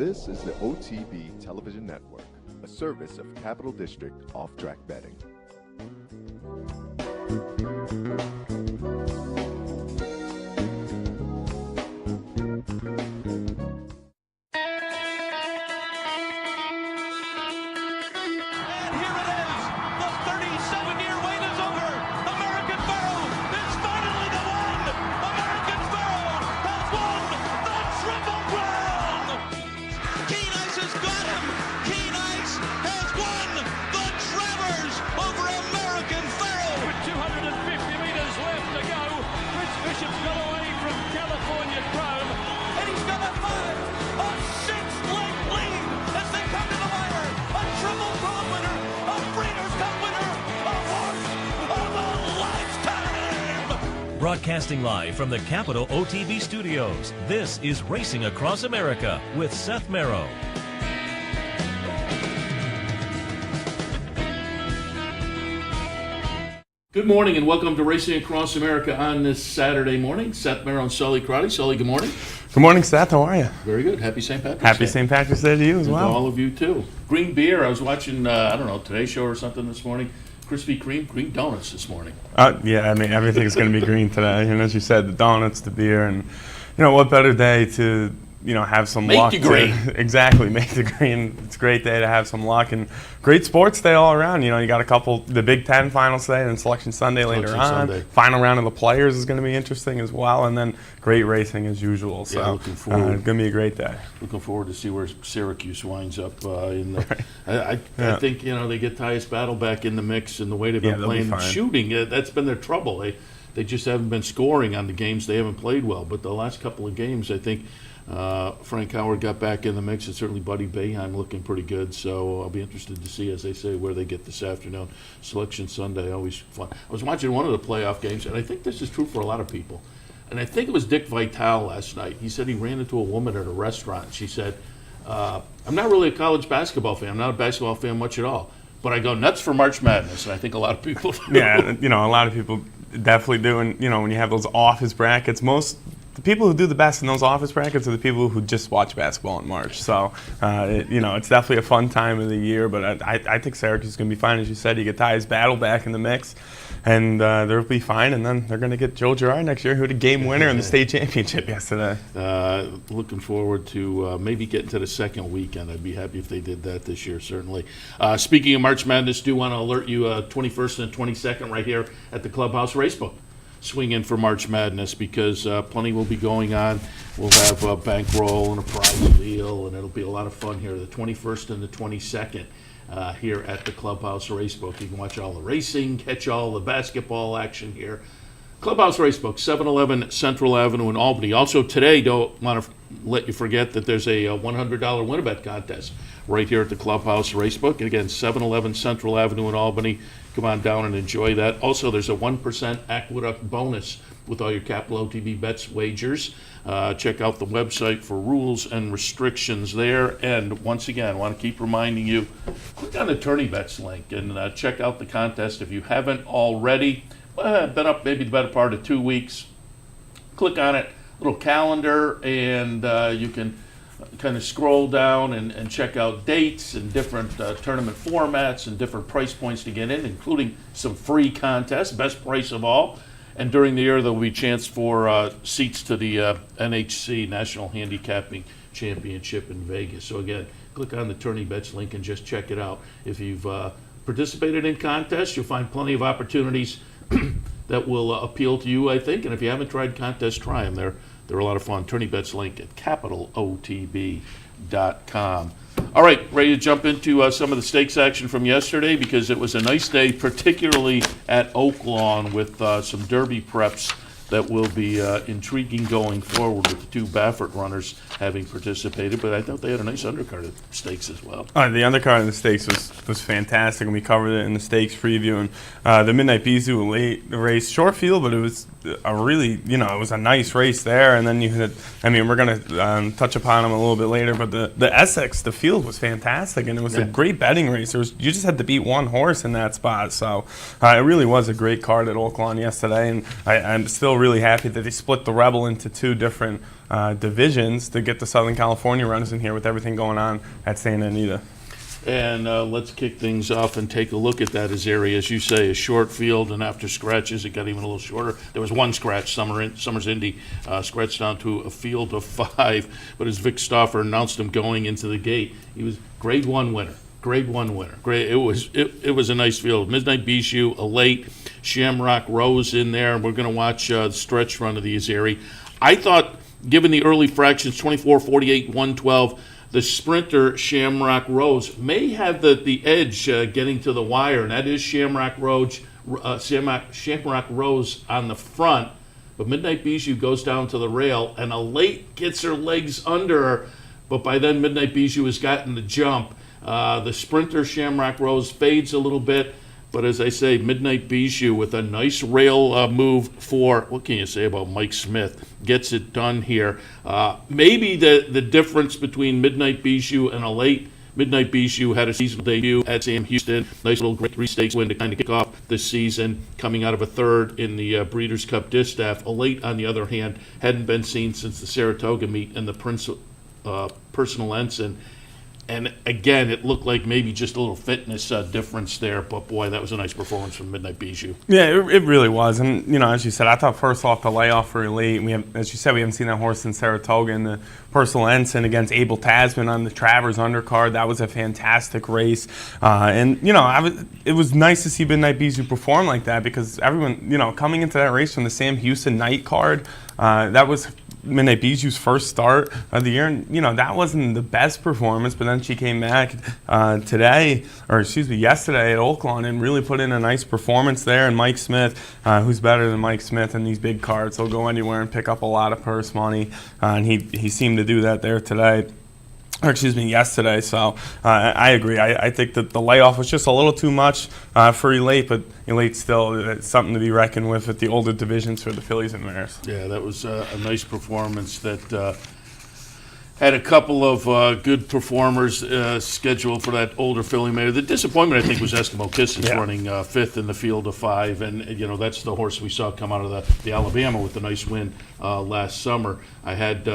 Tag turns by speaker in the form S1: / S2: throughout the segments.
S1: This is the OTB Television Network, a service of Capital District Off-Track Betting.
S2: Broadcasting live from the Capital OTB studios, this is Racing Across America with Seth Merrow.
S3: Good morning and welcome to Racing Across America on this Saturday morning. Seth Merrow Sully Crotty. Sully, good morning.
S4: Good morning, Seth. How are you?
S3: Very good. Happy St. Patrick's Day.
S4: Happy St. Patrick's Day to you as well.
S3: To all of you too. Green beer. I was watching, Today's Show or something this morning. Krispy Kreme, green donuts this morning.
S4: Yeah, I mean, everything's going to be green today. And as you said, the donuts, the beer, and, what better day to, have some luck.
S3: Make the green.
S4: Exactly, make the green. It's a great day to have some luck. And great sports day all around. You got a couple, the Big Ten finals today and Selection Sunday later on. Sunday. Final round of the Players is going to be interesting as well. And then great racing as usual. So
S3: yeah, looking forward.
S4: It's going to be a great day.
S3: Looking forward to see where Syracuse winds up. In the, I think, they get Tyus Battle back in the mix and the way they've been playing and shooting. That's been their trouble. They just haven't been scoring on the games. They haven't played well. But the last couple of games, I think, Frank Howard got back in the mix, and certainly Buddy Boeheim looking pretty good. So I'll be interested to see, as they say, where they get this afternoon. Selection Sunday, always fun. I was watching one of the playoff games, and I think this is true for a lot of people. And I think it was Dick Vitale last night. He said he ran into a woman at a restaurant. She said, I'm not really a college basketball fan. I'm not a basketball fan much at all. But I go nuts for March Madness, and I think a lot of people do.
S4: Yeah, a lot of people definitely do. And, when you have those office brackets, the people who do the best in those office brackets are the people who just watch basketball in March. So, it's definitely a fun time of the year. But I think Syracuse is going to be fine. As you said, you get Tyus Battle back in the mix, and they'll be fine. And then they're going to get Joe Girard next year, who had a game winner in the state championship yesterday.
S3: Looking forward to maybe getting to the second weekend. I'd be happy if they did that this year, certainly. Speaking of March Madness, do want to alert you 21st and 22nd right here at the Clubhouse Racebook. Swing in for March Madness because plenty will be going on. We'll have a bankroll and a prize wheel, and it'll be a lot of fun here. The 21st and the 22nd here at the Clubhouse Racebook. You can watch all the racing, catch all the basketball action here. Clubhouse Racebook, 711 Central Avenue in Albany. Also today, don't want to let you forget that there's a $100 win-a-bet contest right here at the Clubhouse Racebook. And again, 711 Central Avenue in Albany. Come on down and enjoy that. Also, there's a 1% Aqueduct bonus with all your Capital OTB Bets wagers. Check out the website for rules and restrictions there. And once again, I want to keep reminding you, click on the Tourney Bets link and check out the contest if you haven't already. Been up maybe the better part of 2 weeks. Click on it, little calendar, and you can kind of scroll down and check out dates and different tournament formats and different price points to get in, including some free contests, best price of all. And during the year, there will be a chance for seats to the NHC National Handicapping Championship in Vegas. So again, click on the Tourney Bets link and just check it out. If you've participated in contests, you'll find plenty of opportunities that will appeal to you, I think. And if you haven't tried contests, try them. They're a lot of fun. Tourney Bets link at capitalotb.com. All right, ready to jump into some of the stakes action from yesterday because it was a nice day, particularly at Oaklawn with some Derby preps that will be intriguing going forward with the two Baffert runners having participated. But I thought they had a nice undercard of stakes as well.
S4: The undercard of the stakes was fantastic, and we covered it in the stakes preview. And the Midnight Bisou late race, short field, but it was a really, it was a nice race there. And then you had, we're going to touch upon them a little bit later, but the Essex, the field was fantastic, and it was a great betting race. You just had to beat one horse in that spot. So it really was a great card at Oaklawn yesterday, and I'm still really happy that they split the Rebel into two different divisions to get the Southern California runners in here with everything going on at Santa Anita.
S3: And let's kick things off and take a look at that area. As you say, a short field, and after scratches, it got even a little shorter. There was one scratch, Summers Indy, scratched down to a field of 5. But as Vic Stauffer announced him going into the gate, he was Grade 1 winner. Grade 1 winner. It was a nice field. Midnight Bijou, a late, Shamrock Rose in there. We're going to watch the stretch run of the Azeri. I thought, given the early fractions, 24, 48, 112, the sprinter Shamrock Rose may have the edge getting to the wire, and that is Shamrock Rose on the front. But Midnight Bijou goes down to the rail, and a late gets her legs under her, but by then Midnight Bijou has gotten the jump. The sprinter Shamrock Rose fades a little bit, but as I say, Midnight Bijou with a nice rail move for, what can you say about Mike Smith? Gets it done here. Maybe the difference between Midnight Bijou and a late, Midnight Bijou had a seasonal debut at Sam Houston. Nice little Grade 3 stakes win to kind of kick off this season, coming out of a third in the Breeders' Cup Distaff. A late, on the other hand, hadn't been seen since the Saratoga meet and the Personal Ensign. And again, it looked like maybe just a little fitness difference there, but boy, that was a nice performance from Midnight Bijou.
S4: Yeah, it really was. And, as you said, I thought first off the layoff for Elite. As you said, we haven't seen that horse in Saratoga, and the Personal Ensign against Abel Tasman on the Travers undercard. That was a fantastic race. It was nice to see Midnight Bijou perform like that, because everyone, coming into that race from the Sam Houston night card, that was Midnight Bijou's first start of the year, and that wasn't the best performance, but then she came back yesterday at Oaklawn and really put in a nice performance there. And Mike Smith, who's better than Mike Smith in these big cards, he'll go anywhere and pick up a lot of purse money, and he seemed to do that there today. Yesterday. So I agree. I think that the layoff was just a little too much for Elite, but Elite still something to be reckoned with at the older divisions for the fillies and mares.
S3: Yeah, that was a nice performance that had a couple of good performers scheduled for that older filly mare. The disappointment, I think, was Eskimo Kisses running 5th in the field of 5, and that's the horse we saw come out of the Alabama with the nice win last summer. I had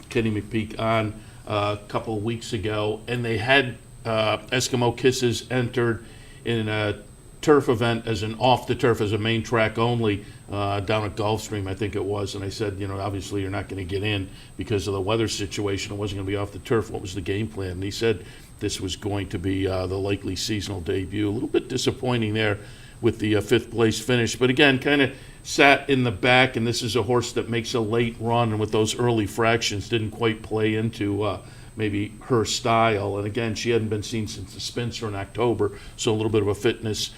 S3: Kenny McPeak on a couple of weeks ago, and they had Eskimo Kisses entered in a turf event as an off the turf, as a main track only, down at Gulfstream, I think it was. And I said, obviously you're not going to get in because of the weather situation. It wasn't going to be off the turf. What was the game plan? And he said this was going to be the likely seasonal debut. A little bit disappointing there with the 5th place finish, but again, kind of sat in the back, and this is a horse that makes a late run, and with those early fractions didn't quite play into maybe her style. And again, she hadn't been seen since the Spencer in October, so a little bit of a fitness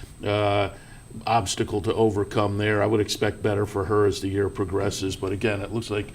S3: obstacle to overcome there. I would expect better for her as the year progresses, but again, it looks like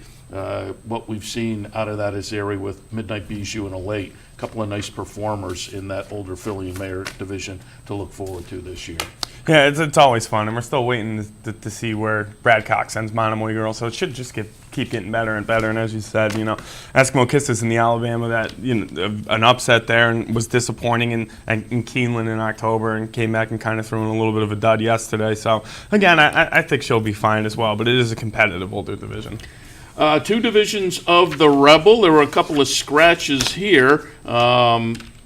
S3: what we've seen out of that Azeri with Midnight Bijou and a late, a couple of nice performers in that older filly and mare division to look forward to this year.
S4: Yeah, it's always fun, and we're still waiting to see where Brad Cox sends Monomoy Girl, so it should just keep getting better and better. And as you said, Eskimo Kisses in the Alabama, that an upset there and was disappointing in Keeneland in October, and came back and kind of threw in a little bit of a dud yesterday. So again, I think she'll be fine as well, but it is a competitive older division.
S3: 2 divisions of the Rebel. There were a couple of scratches here.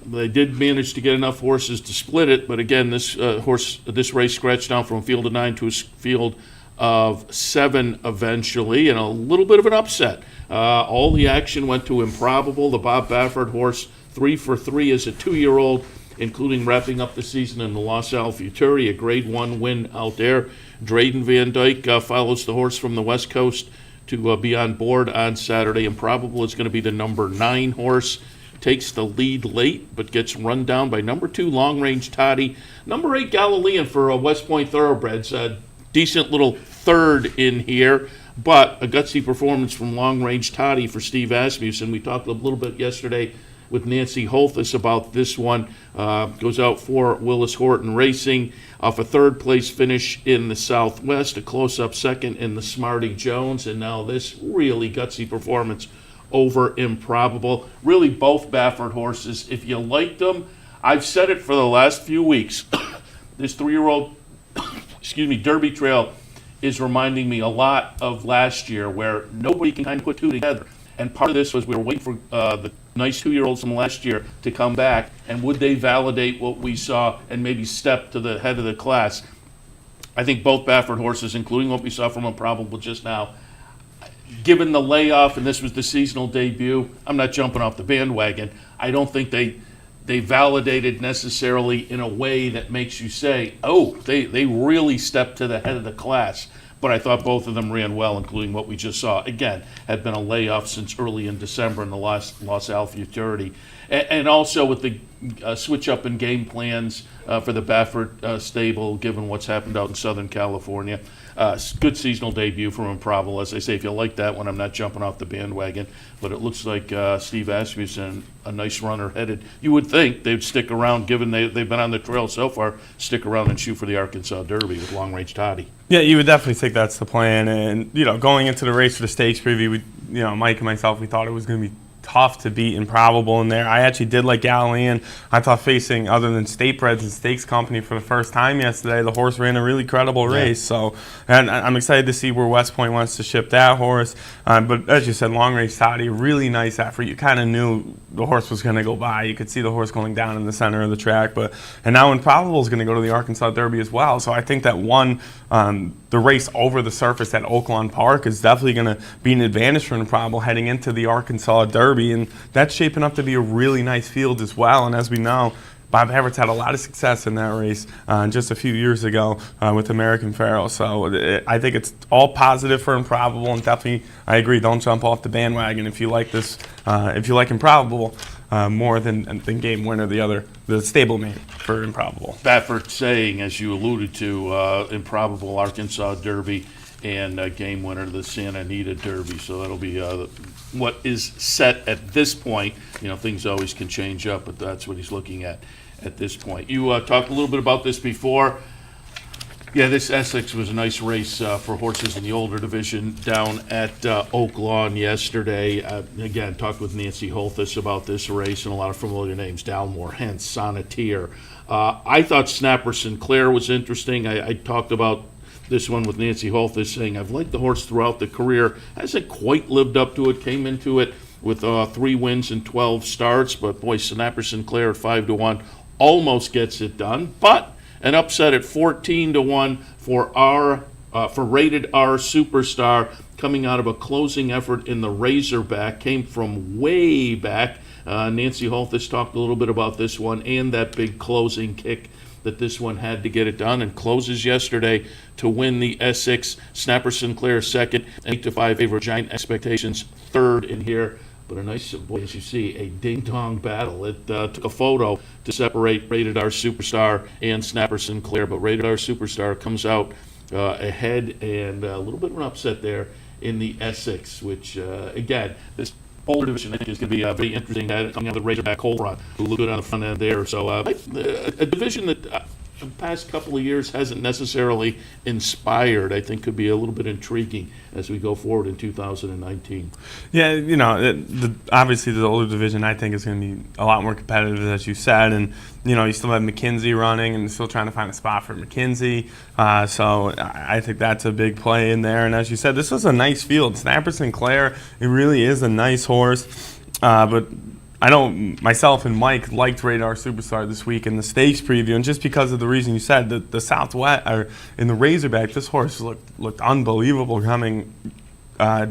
S3: They did manage to get enough horses to split it, but again, this race scratched down from a field of 9 to a field of 7 eventually, and a little bit of an upset. All the action went to Improbable, the Bob Baffert horse, 3 for 3 as a 2-year-old, including wrapping up the season in the Los Al Futuri, a Grade 1 win out there. Drayden Van Dyke follows the horse from the West Coast to be on board on Saturday. Improbable is going to be the number 9 horse. Takes the lead late, but gets run down by number 2, Long Range Toddy. Number 8, Galilean for West Point Thoroughbreds. A decent little third in here, but a gutsy performance from Long Range Toddy for Steve Asmussen. We talked a little bit yesterday with Nancy Holthus about this one. Goes out for Willis Horton Racing off a third-place finish in the Southwest, a close-up second in the Smarty Jones, and now this really gutsy performance over Improbable. Really both Baffert horses. If you liked them, I've said it for the last few weeks, this 3-year-old Derby Trail is reminding me a lot of last year, where nobody can kind of put two together. And part of this was we were waiting for the nice 2-year-olds from last year to come back, and would they validate what we saw and maybe step to the head of the class? I think both Baffert horses, including what we saw from Improbable just now, given the layoff, and this was the seasonal debut, I'm not jumping off the bandwagon. I don't think they validated necessarily in a way that makes you say, oh, they really stepped to the head of the class. But I thought both of them ran well, including what we just saw. Again, had been a layoff since early in December in the Los Al Futurity. And also with the switch up in game plans for the Baffert stable, given what's happened out in Southern California. Good seasonal debut from Improbable. As I say, if you like that one, I'm not jumping off the bandwagon. But it looks like Steve Asmussen, a nice runner headed. You would think they'd stick around, given they've been on the trail so far, stick around and shoot for the Arkansas Derby with Long Range Toddy.
S4: Yeah, you would definitely think that's the plan. And, going into the race for the stakes preview, Mike and myself, we thought it was going to be tough to beat Improbable in there. I actually did like Galilean. I thought facing other than State Breds and Stakes Company for the first time yesterday, the horse ran a really credible race. So, and I'm excited to see where West Point wants to ship that horse. But as you said, Long Range Toddy, really nice effort. You kind of knew the horse was going to go by. You could see the horse going down in the center of the track. And now Improbable is going to go to the Arkansas Derby as well. So I think that the race over the surface at Oaklawn Park is definitely going to be an advantage for Improbable heading into the Arkansas Derby, and that's shaping up to be a really nice field as well. And as we know, Bob Everett's had a lot of success in that race just a few years ago with American Pharoah. So I think it's all positive for Improbable, and definitely, I agree, don't jump off the bandwagon if you like this. If you like Improbable more than Game Winner, the stablemate for Improbable.
S3: Baffert saying, as you alluded to, Improbable Arkansas Derby and Game Winner the Santa Anita Derby. So that'll be what is set at this point. Things always can change up, but that's what he's looking at this point. You talked a little bit about this before. Yeah, this Essex was a nice race for horses in the older division down at Oaklawn yesterday. Again, talked with Nancy Holthus about this race, and a lot of familiar names: Dalmore, Hence, Sonneteer. I thought Snapper Sinclair was interesting. I talked about this one with Nancy Holthus, saying I've liked the horse throughout the career. Hasn't quite lived up to it. Came into it with 3 wins and 12 starts, but boy, Snapper Sinclair at 5-1 almost gets it done. But an upset at 14-1 for Rated R Superstar, coming out of a closing effort in the Razorback, came from way back. Nancy Holthus talked a little bit about this one and that big closing kick that this one had to get it done, and closes yesterday to win the Essex. Snapper Sinclair second, 8-5 favorite, Giant Expectations third in here. But a nice, boy, as you see, a ding-dong battle. It took a photo to separate Rated R Superstar and Snapper Sinclair, but Rated R Superstar comes out ahead, and a little bit of an upset there in the Essex, which, again, this older division I think is going to be very interesting. Coming out of the Razorback Coal Run, who look good on the front end there. So a division that the past couple of years hasn't necessarily inspired, I think could be a little bit intriguing as we go forward in 2019. Yeah,
S4: obviously the older division I think is going to be a lot more competitive, as you said, and you still have McKinsey running and still trying to find a spot for McKinsey. So I think that's a big play in there. And as you said, this was a nice field. Snapper Sinclair, it really is a nice horse, but I know myself and Mike liked Radar Superstar this week in the stakes preview, and just because of the reason you said, the Southwest or in the Razorback, this horse looked unbelievable coming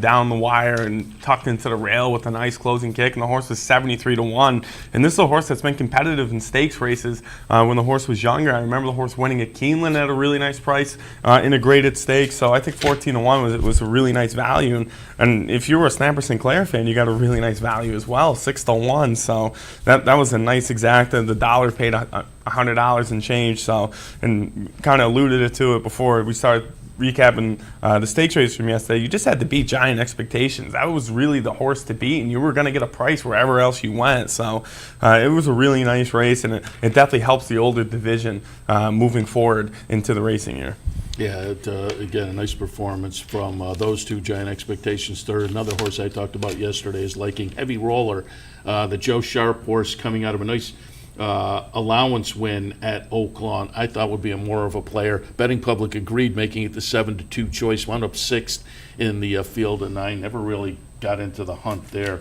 S4: down the wire and tucked into the rail with a nice closing kick, and the horse was 73-1. And this is a horse that's been competitive in stakes races when the horse was younger. I remember the horse winning at Keeneland at a really nice price in a graded stakes. So I think 14-1 was a really nice value. And if you were a Snapper Sinclair fan, you got a really nice value as well, 6-1. So that was a nice exacta. The dollar paid $100 and change. So, and kind of alluded to it before we started recapping the stakes race from yesterday, you just had to beat Giant Expectations. That was really the horse to beat, and you were going to get a price wherever else you went. So it was a really nice race, and it definitely helps the older division moving forward into the racing year.
S3: Yeah, again, a nice performance from those two. Giant Expectations third. Another horse I talked about yesterday is liking Heavy Roller, the Joe Sharp horse coming out of a nice allowance win at Oaklawn. I thought would be a more of a player. Betting public agreed, making it the 7-2 choice. Wound up sixth in the field of 9. Never really got into the hunt there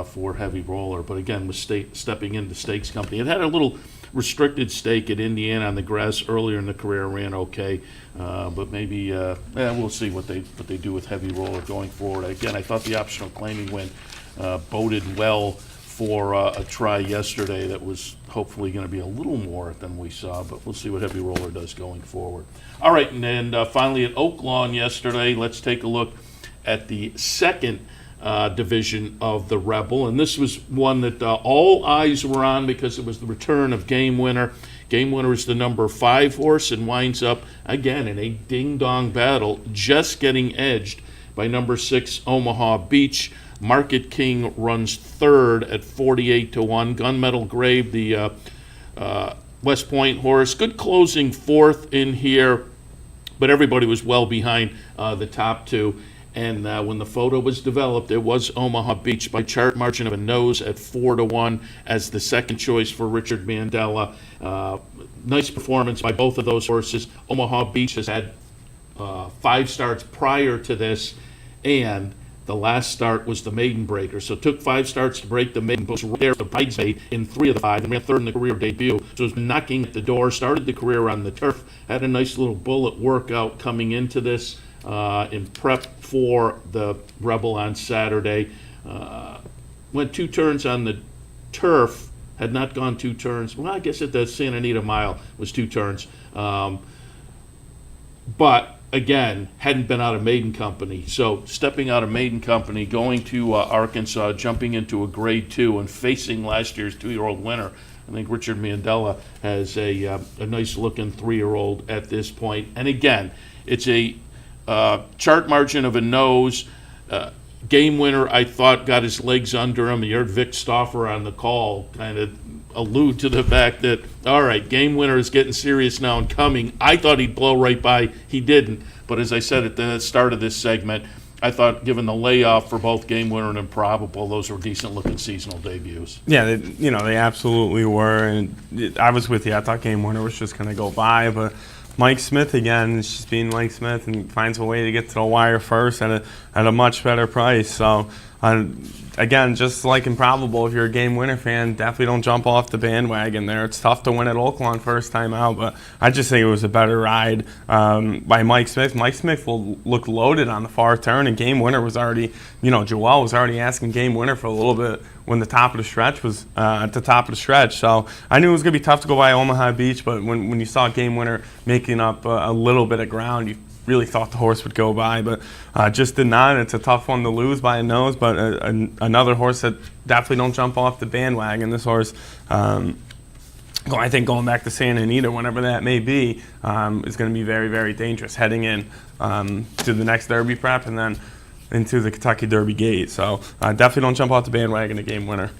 S3: for Heavy Roller, but again was stepping into stakes company. It had a little restricted stake at Indiana on the grass earlier in the career, ran okay, but maybe we'll see what they do with Heavy Roller going forward. Again, I thought the optional claiming win boded well for a try yesterday that was hopefully going to be a little more than we saw, but we'll see what Heavy Roller does going forward. All right, and then finally at Oaklawn yesterday, let's take a look at the second division of the Rebel, and this was one that all eyes were on because it was the return of Game Winner. Game Winner is the number 5 horse and winds up again in a ding-dong battle, just getting edged by number 6 Omaha Beach. Market King runs third at 48-1. Gunmetal Grave, the West Point horse, good closing fourth in here, but everybody was well behind the top two. And when the photo was developed, it was Omaha Beach by chart margin of a nose at 4-1 as the second choice for Richard Mandela. Nice performance by both of those horses. Omaha Beach has had 5 starts prior to this, and the last start was the maiden breaker. So it took 5 starts to break the maiden, was right there the bridesmaid in 3 of the 5, and ran third in the career debut. So it was knocking at the door, started the career on the turf, had a nice little bullet workout coming into this. In prep for the Rebel on Saturday. Went 2 turns on the turf, had not gone 2 turns. Well, I guess at the Santa Anita Mile was 2 turns. But, again, hadn't been out of maiden company. So stepping out of maiden company, going to Arkansas, jumping into a grade 2 and facing last year's 2-year-old winner. I think Richard Mandela has a nice-looking 3-year-old at this point. And, again, it's a chart margin of a nose. Game Winner, I thought, got his legs under him. You heard Vic Stauffer on the call kind of allude to the fact that, all right, Game Winner is getting serious now and coming. I thought he'd blow right by. He didn't. But as I said at the start of this segment, I thought, given the layoff for both Game Winner and Improbable, those were decent-looking seasonal debuts.
S4: Yeah, they absolutely were. And I was with you. I thought Game Winner was just going to go by, but Mike Smith again is just being Mike Smith and finds a way to get to the wire first at a much better price. So again, just like Improbable, if you're a Game Winner fan, definitely don't jump off the bandwagon there. It's tough to win at Oaklawn first time out, but I just think it was a better ride by Mike Smith. Mike Smith looked loaded on the far turn, and Game Winner was already, Joel was already asking Game Winner for a little bit when the top of the stretch was at the top of the stretch. So I knew it was going to be tough to go by Omaha Beach, but when you saw Game Winner making up a little bit of ground, you really thought the horse would go by, but just did not. It's a tough one to lose by a nose, but another horse that definitely don't jump off the bandwagon. This horse, I think going back to Santa Anita, whenever that may be, is going to be very, very dangerous heading in to the next Derby prep and then into the Kentucky Derby gate. So definitely don't jump off the bandwagon to Game Winner.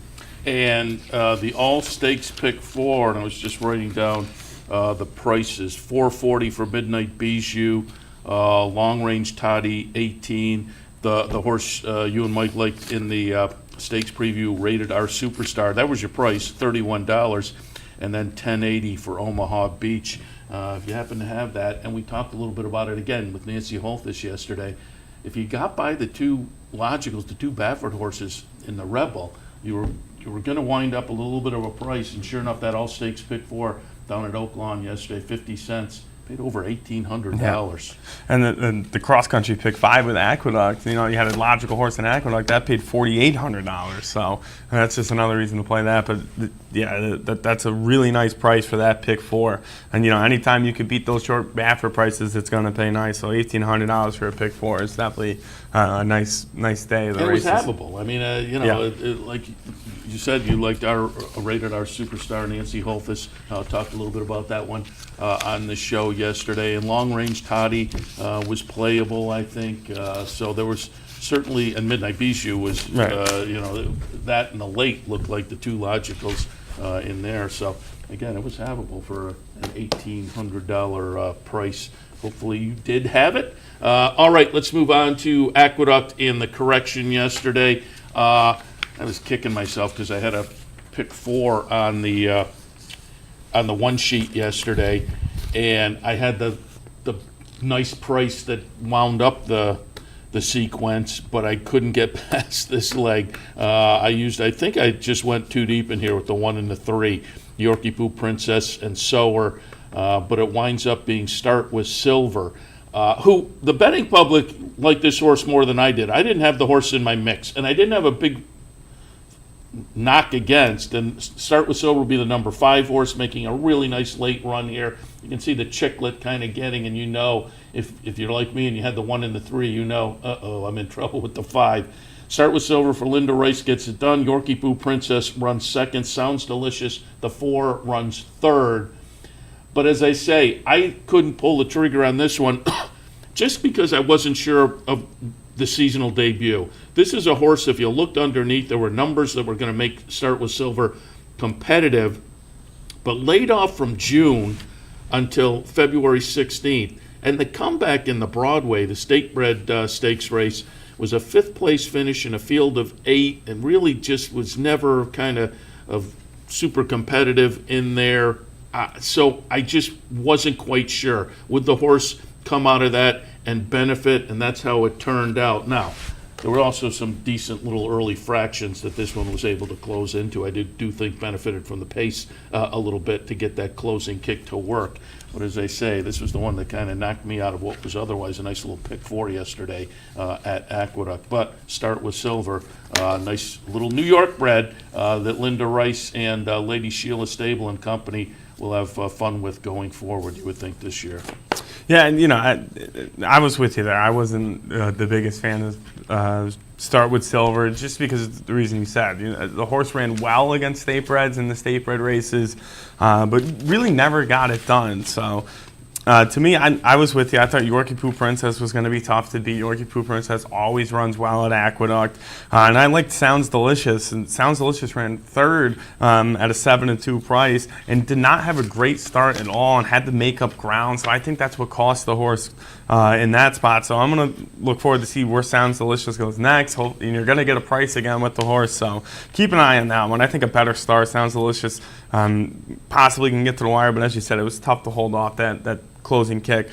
S3: And the all stakes pick 4, and I was just writing down the prices. $440 for Midnight Bijou, Long Range Toddy 18. The horse you and Mike liked in the stakes preview, Rated R Superstar. That was your price, $31, and then $10.80 for Omaha Beach. If you happen to have that, and we talked a little bit about it again with Nancy Holthus yesterday. If you got by the 2 logicals, the 2 Baffert horses in the Rebel, you were going to wind up a little bit of a price, and sure enough, that all stakes pick 4 down at Oaklawn yesterday, 50 cents. Paid over $1,800.
S4: Yeah. And the cross country pick 5 with Aqueduct. You had a logical horse in Aqueduct that paid $4,800. So that's just another reason to play that. But that's a really nice price for that pick 4. And anytime you could beat those short Baffert prices, it's going to pay nice. So $1,800 for a pick 4 is definitely a nice day of the races.
S3: It was havable. I mean, like you said you liked rated our superstar Nancy Holthus. Talked a little bit about that one on the show yesterday. And Long Range Toddy was playable, I think. So there was certainly, and Midnight Bijou was,
S4: Right.
S3: That and the Late looked like the two logicals in there. So again, it was havable for an $1,800 price. Hopefully you did have it. All right, let's move on to Aqueduct and the correction yesterday. I was kicking myself because I had a pick 4 on the one sheet yesterday, and I had the nice price that wound up the sequence, but I couldn't get past this leg. I think I just went too deep in here with the 1 and the 3, Yorkie Poo Princess and Sower, but it winds up being Start with Silver. Who the betting public liked this horse more than I did. I didn't have the horse in my mix, and I didn't have a big knock against. And Start with Silver will be the number 5 horse, making a really nice late run here. You can see the chiclet kind of getting, and if you're like me and you had the 1 and the 3, I'm in trouble with the 5. Start with Silver for Linda Rice gets it done. Yorkie Poo Princess runs 2nd. Sounds Delicious, the 4, runs 3rd. But as I say, I couldn't pull the trigger on this one just because I wasn't sure of the seasonal debut. This is a horse, if you looked underneath, there were numbers that were going to make Start with Silver competitive, but laid off from June until February 16th. And the comeback in the Broadway, the stakebred stakes race, was a 5th place finish in a field of 8 and really just was never kind of super competitive in there. So I just wasn't quite sure. Would the horse come out of that and benefit? And that's how it turned out. Now, there were also some decent little early fractions that this one was able to close into. I do think benefited from the pace a little bit to get that closing kick to work. But as I say, this was the one that kind of knocked me out of what was otherwise a nice little pick 4 yesterday at Aqueduct. But Start with Silver, nice little New York bred that Linda Rice and Lady Sheila Stable and Company will have fun with going forward, you would think, this year.
S4: Yeah, and I was with you there. I wasn't the biggest fan of Start with Silver, just because of the reason you said. The horse ran well against statebreds in the statebred races, but really never got it done. So to me, I was with you. I thought Yorkie Poo Princess was going to be tough to beat. Yorkie Poo Princess always runs well at Aqueduct. And I liked Sounds Delicious. And Sounds Delicious ran 3rd at a 7-2 price and did not have a great start at all and had to make up ground. So I think that's what cost the horse in that spot. So I'm going to look forward to see where Sounds Delicious goes next. And you're going to get a price again with the horse. So keep an eye on that one. I think a better start, Sounds Delicious, possibly can get to the wire. But as you said, it was tough to hold off that closing kick.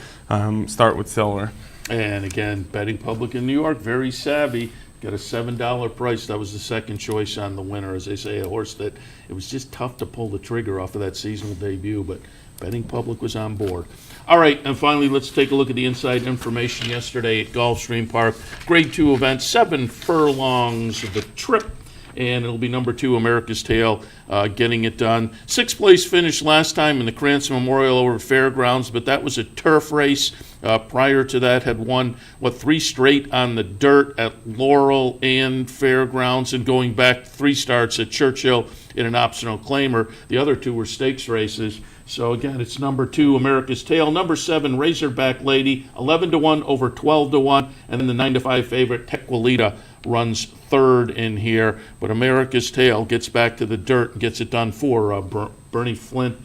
S4: Start with Silver.
S3: And again, betting public in New York, very savvy. Got a $7 price. That was the second choice on the winner. As they say, a horse that it was just tough to pull the trigger off of that seasonal debut, but betting public was on board. All right, and finally, let's take a look at the inside information yesterday at Gulfstream Park. Grade 2 event, 7 furlongs of the trip, and it'll be number 2, America's Tale, getting it done. 6th place finish last time in the Cranston Memorial over Fairgrounds, but that was a turf race. Prior to that, had won, 3 straight on the dirt at Laurel and Fairgrounds, and going back 3 starts at Churchill in an optional claimer. The other 2 were stakes races. So again, it's number 2, America's Tale. Number 7, Razorback Lady, 11-1 over 12-1, and then the 9-5 favorite, Tequilita, runs 3rd in here. But America's Tale gets back to the dirt and gets it done for Bernie Flint.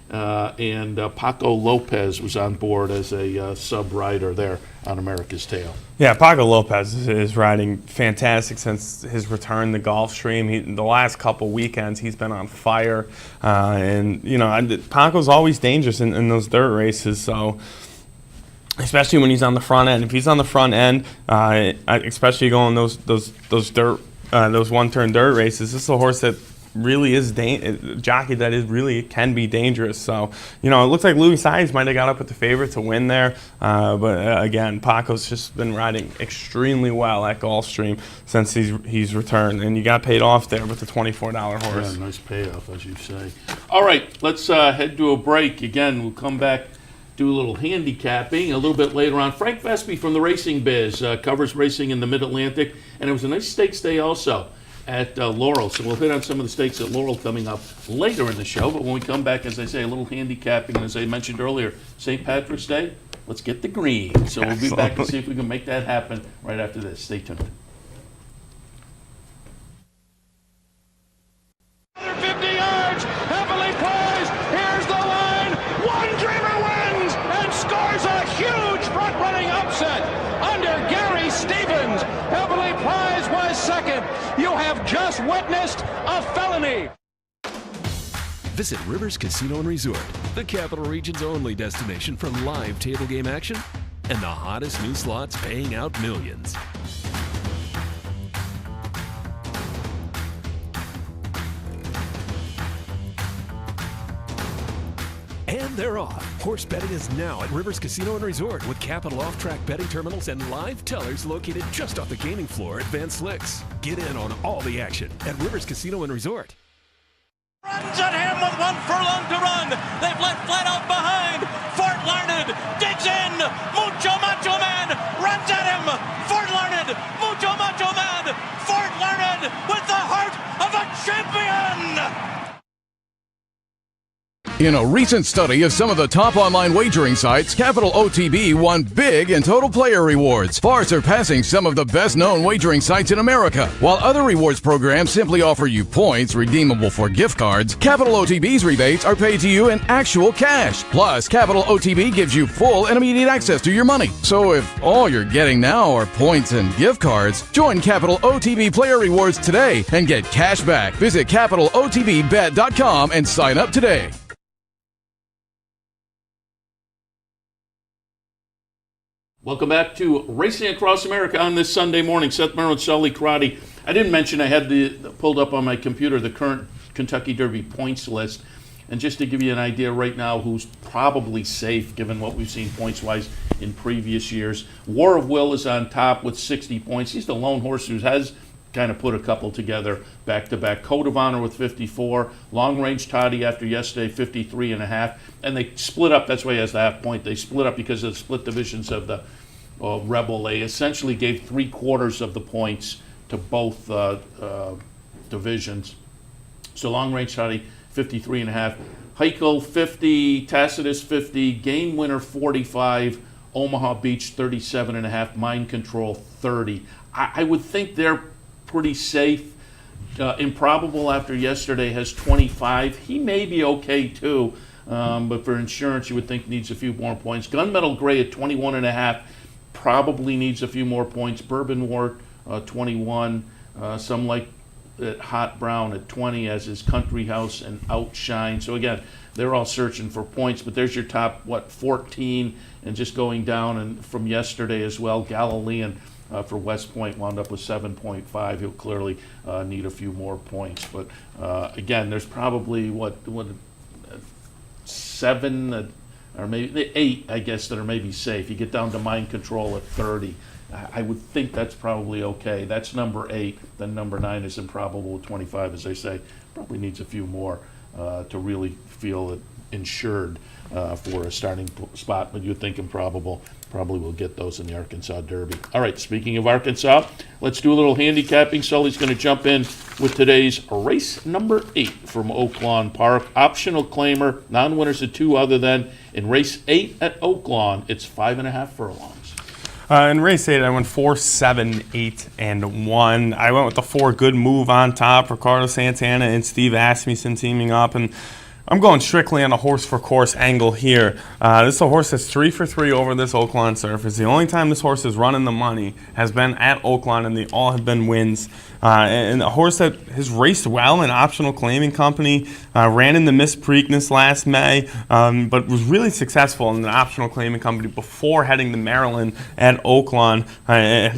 S3: And Paco Lopez was on board as a sub-rider there on America's Tale.
S4: Yeah, Paco Lopez is riding fantastic since his return to Gulfstream. The last couple weekends, he's been on fire. And Paco's always dangerous in those dirt races. So, especially when he's on the front end. If he's on the front end, especially going those one-turn dirt races, this is a horse that really is jockey that is really can be dangerous. So, it looks like Louis Saez might have got up with the favorite to win there. But again, Paco's just been riding extremely well at Gulfstream since he's returned. And you got paid off there with the $24 horse.
S3: Yeah, nice payoff, as you say. All right, let's head to a break. Again, we'll come back, do a little handicapping a little bit later on. Frank Vespe from the Racing Biz covers racing in the Mid-Atlantic, and it was a nice stakes day also. at Laurel. So we'll hit on some of the stakes at Laurel coming up later in the show. But when we come back, as I say, a little handicapping. As I mentioned earlier, St. Patrick's Day, let's get the green. So we'll be back to see if we can make that happen right after this. Stay tuned.
S5: 50 yards, heavily poised. Here's the line. One Dreamer wins and scores a huge front-running upset under Gary Stevens. Heavily prized was second. You have just witnessed a felony.
S6: Visit Rivers Casino and Resort, the Capital Region's only destination for live table game action and the hottest new slots paying out millions. And they're off. Horse betting is now at Rivers Casino and Resort with Capital off-track betting terminals and live tellers located just off the gaming floor at Van Slicks. Get in on all the action at Rivers Casino and Resort.
S7: Runs at him with 1 furlong to run. They've let flat out behind. Fort Larned digs in. Mucho Macho Man runs at him. Fort Larned, Mucho Macho Man. Fort Larned with the heart of a champion.
S8: In a recent study of some of the top online wagering sites, Capital OTB won big in total player rewards, far surpassing some of the best-known wagering sites in America. While other rewards programs simply offer you points redeemable for gift cards, Capital OTB's rebates are paid to you in actual cash. Plus, Capital OTB gives you full and immediate access to your money. So if all you're getting now are points and gift cards, join Capital OTB Player Rewards today and get cash back. Visit CapitalOTBBet.com and sign up today.
S3: Welcome back to Racing Across America on this Sunday morning. Seth Merrow Sully Crotty. I didn't mention I had pulled up on my computer the current Kentucky Derby points list. And just to give you an idea right now who's probably safe given what we've seen points-wise in previous years. War of Will is on top with 60 points. He's the lone horse who has kind of put a couple together back-to-back. Code of Honor with 54. Long Range Toddy after yesterday, 53.5. And they split up. That's why he has the half point. They split up because of the split divisions of the Rebel. They essentially gave 3/4 of the points to both divisions. So Long Range Toddy, 53.5. Heichel, 50. Tacitus, 50. Game Winner, 45. Omaha Beach, 37.5. Mind Control, 30. I would think they're pretty safe. Improbable after yesterday has 25. He may be okay too, but for insurance you would think needs a few more points. Gunmetal Gray at 21.5 probably needs a few more points. Bourbon Wart 21. Some like Hot Brown at 20, as is Country House and Outshine. So again, they're all searching for points, but there's your top 14, and just going down and from yesterday as well. Galilean for West Point wound up with 7.5. He'll clearly need a few more points. But again, there's probably seven or maybe 8, I guess, that are maybe safe. You get down to Mind Control at 30. I would think that's probably okay. That's number 8. Then number 9 is Improbable with 25, as I say. Probably needs a few more to really feel it insured for a starting spot. But you'd think Improbable probably will get those in the Arkansas Derby. All right, speaking of Arkansas, let's do a little handicapping. Sully's going to jump in with today's race number 8 from Oaklawn Park. Optional claimer, non-winners of 2 other than. In race 8 at Oaklawn, it's 5.5 furlongs.
S4: In race 8, I went 4, 7, 8, and 1. I went with the 4 Good Move on top, Ricardo Santana and Steve Asmussen teaming up, and I'm going strictly on a horse-for-course angle here. This is a horse that's 3 for 3 over this Oaklawn surface. The only time this horse has run in the money has been at Oaklawn, and they all have been wins. And a horse that has raced well in Optional Claiming Company, ran in the Miss Preakness last May, but was really successful in the Optional Claiming Company before heading to Maryland at Oaklawn.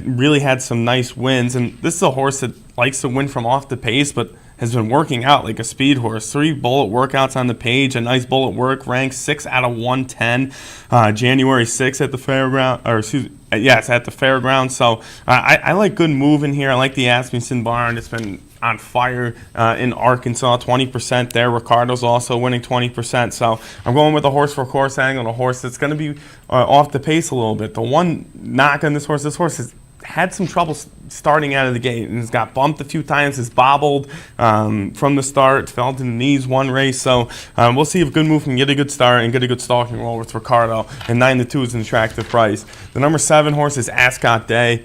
S4: Really had some nice wins, and this is a horse that likes to win from off the pace, but has been working out like a speed horse. 3 bullet workouts on the page, a nice bullet work, ranked 6 out of 110, January 6th at the fairground, at the fairground. So I like Good Move in here. I like the Asmussen barn. It's been on fire in Arkansas, 20% there. Ricardo's also winning 20%. So I'm going with a horse for course angle, a horse that's going to be off the pace a little bit. The one knock on this horse is had some trouble starting out of the gate, and has got bumped a few times, has bobbled from the start, fell to the knees one race. So we'll see if Good Move can get a good start and get a good stalking roll with Ricardo. And 9-2 is an attractive price. The number 7 horse is Ascot Day.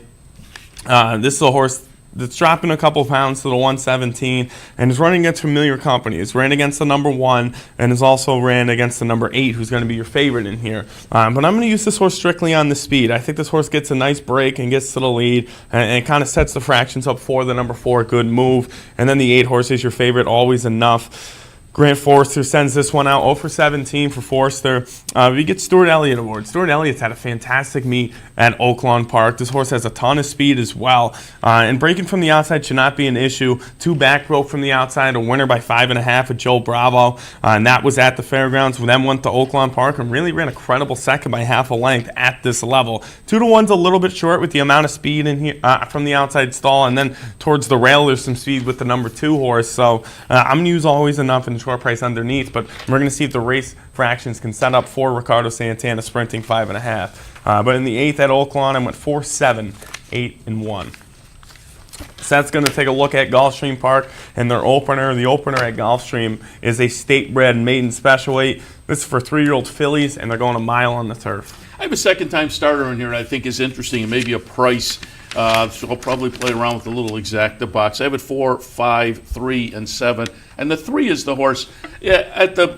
S4: This is a horse that's dropping a couple pounds to the 117 and is running against familiar company. It's ran against the number 1 and is also ran against the number 8, who's going to be your favorite in here. But I'm going to use this horse strictly on the speed. I think this horse gets a nice break and gets to the lead and kind of sets the fractions up for the number 4, Good Move. And then the 8 horse is your favorite, Always Enough. Grant Forster sends this one out 0 for 17 for Forster. We get Stuart Elliott Award. Stuart Elliott's had a fantastic meet at Oaklawn Park. This horse has a ton of speed as well. And breaking from the outside should not be an issue. 2 back rope from the outside, a winner by 5.5 with Joe Bravo. And that was at the fairgrounds. We then went to Oaklawn Park and really ran a credible second by half a length at this level. 2-1's a little bit short with the amount of speed in here from the outside stall. And then towards the rail, there's some speed with the number 2 horse. So I'm going to use Always Enough in short price underneath, but we're going to see if the race fractions can set up for Ricardo Santana sprinting 5.5. But in the 8th at Oaklawn, I went 4-7, 8-1. Seth's going to take a look at Gulfstream Park and their opener. The opener at Gulfstream is a state-bred maiden special weight. This is for 3-year-old fillies, and they're going a mile on the turf.
S3: I have a second-time starter in here I think is interesting and maybe a price. So I'll probably play around with a little exacta box. I have it 4, 5, 3, and 7. And the 3 is the horse. Yeah, at the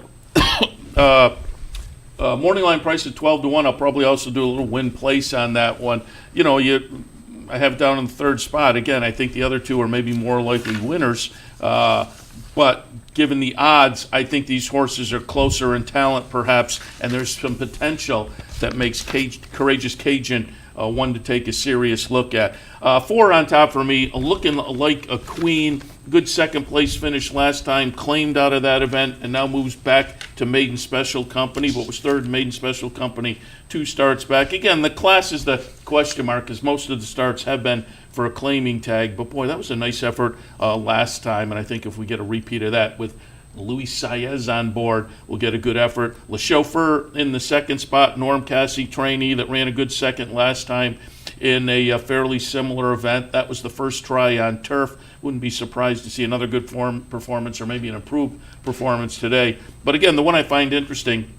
S3: morning line price at 12-1, I'll probably also do a little win place on that one. You know, I have down in the 3rd spot. Again, I think the other 2 are maybe more likely winners. But given the odds, I think these horses are closer in talent perhaps, and there's some potential that makes Courageous Cajun one to take a serious look at. 4 on top for me, looking like a queen. Good second place finish last time, claimed out of that event, and now moves back to Maiden Special Company, but was 3rd Maiden Special Company 2 starts back. Again, the class is the question mark, as most of the starts have been for a claiming tag, but boy, that was a nice effort last time, and I think if we get a repeat of that with Luis Saez on board, we'll get a good effort. Le Chauffeur in the 2nd spot, Norm Cassie trainee that ran a good second last time in a fairly similar event. That was the first try on turf. Wouldn't be surprised to see another good performance or maybe an improved performance today. But again, the one I find interesting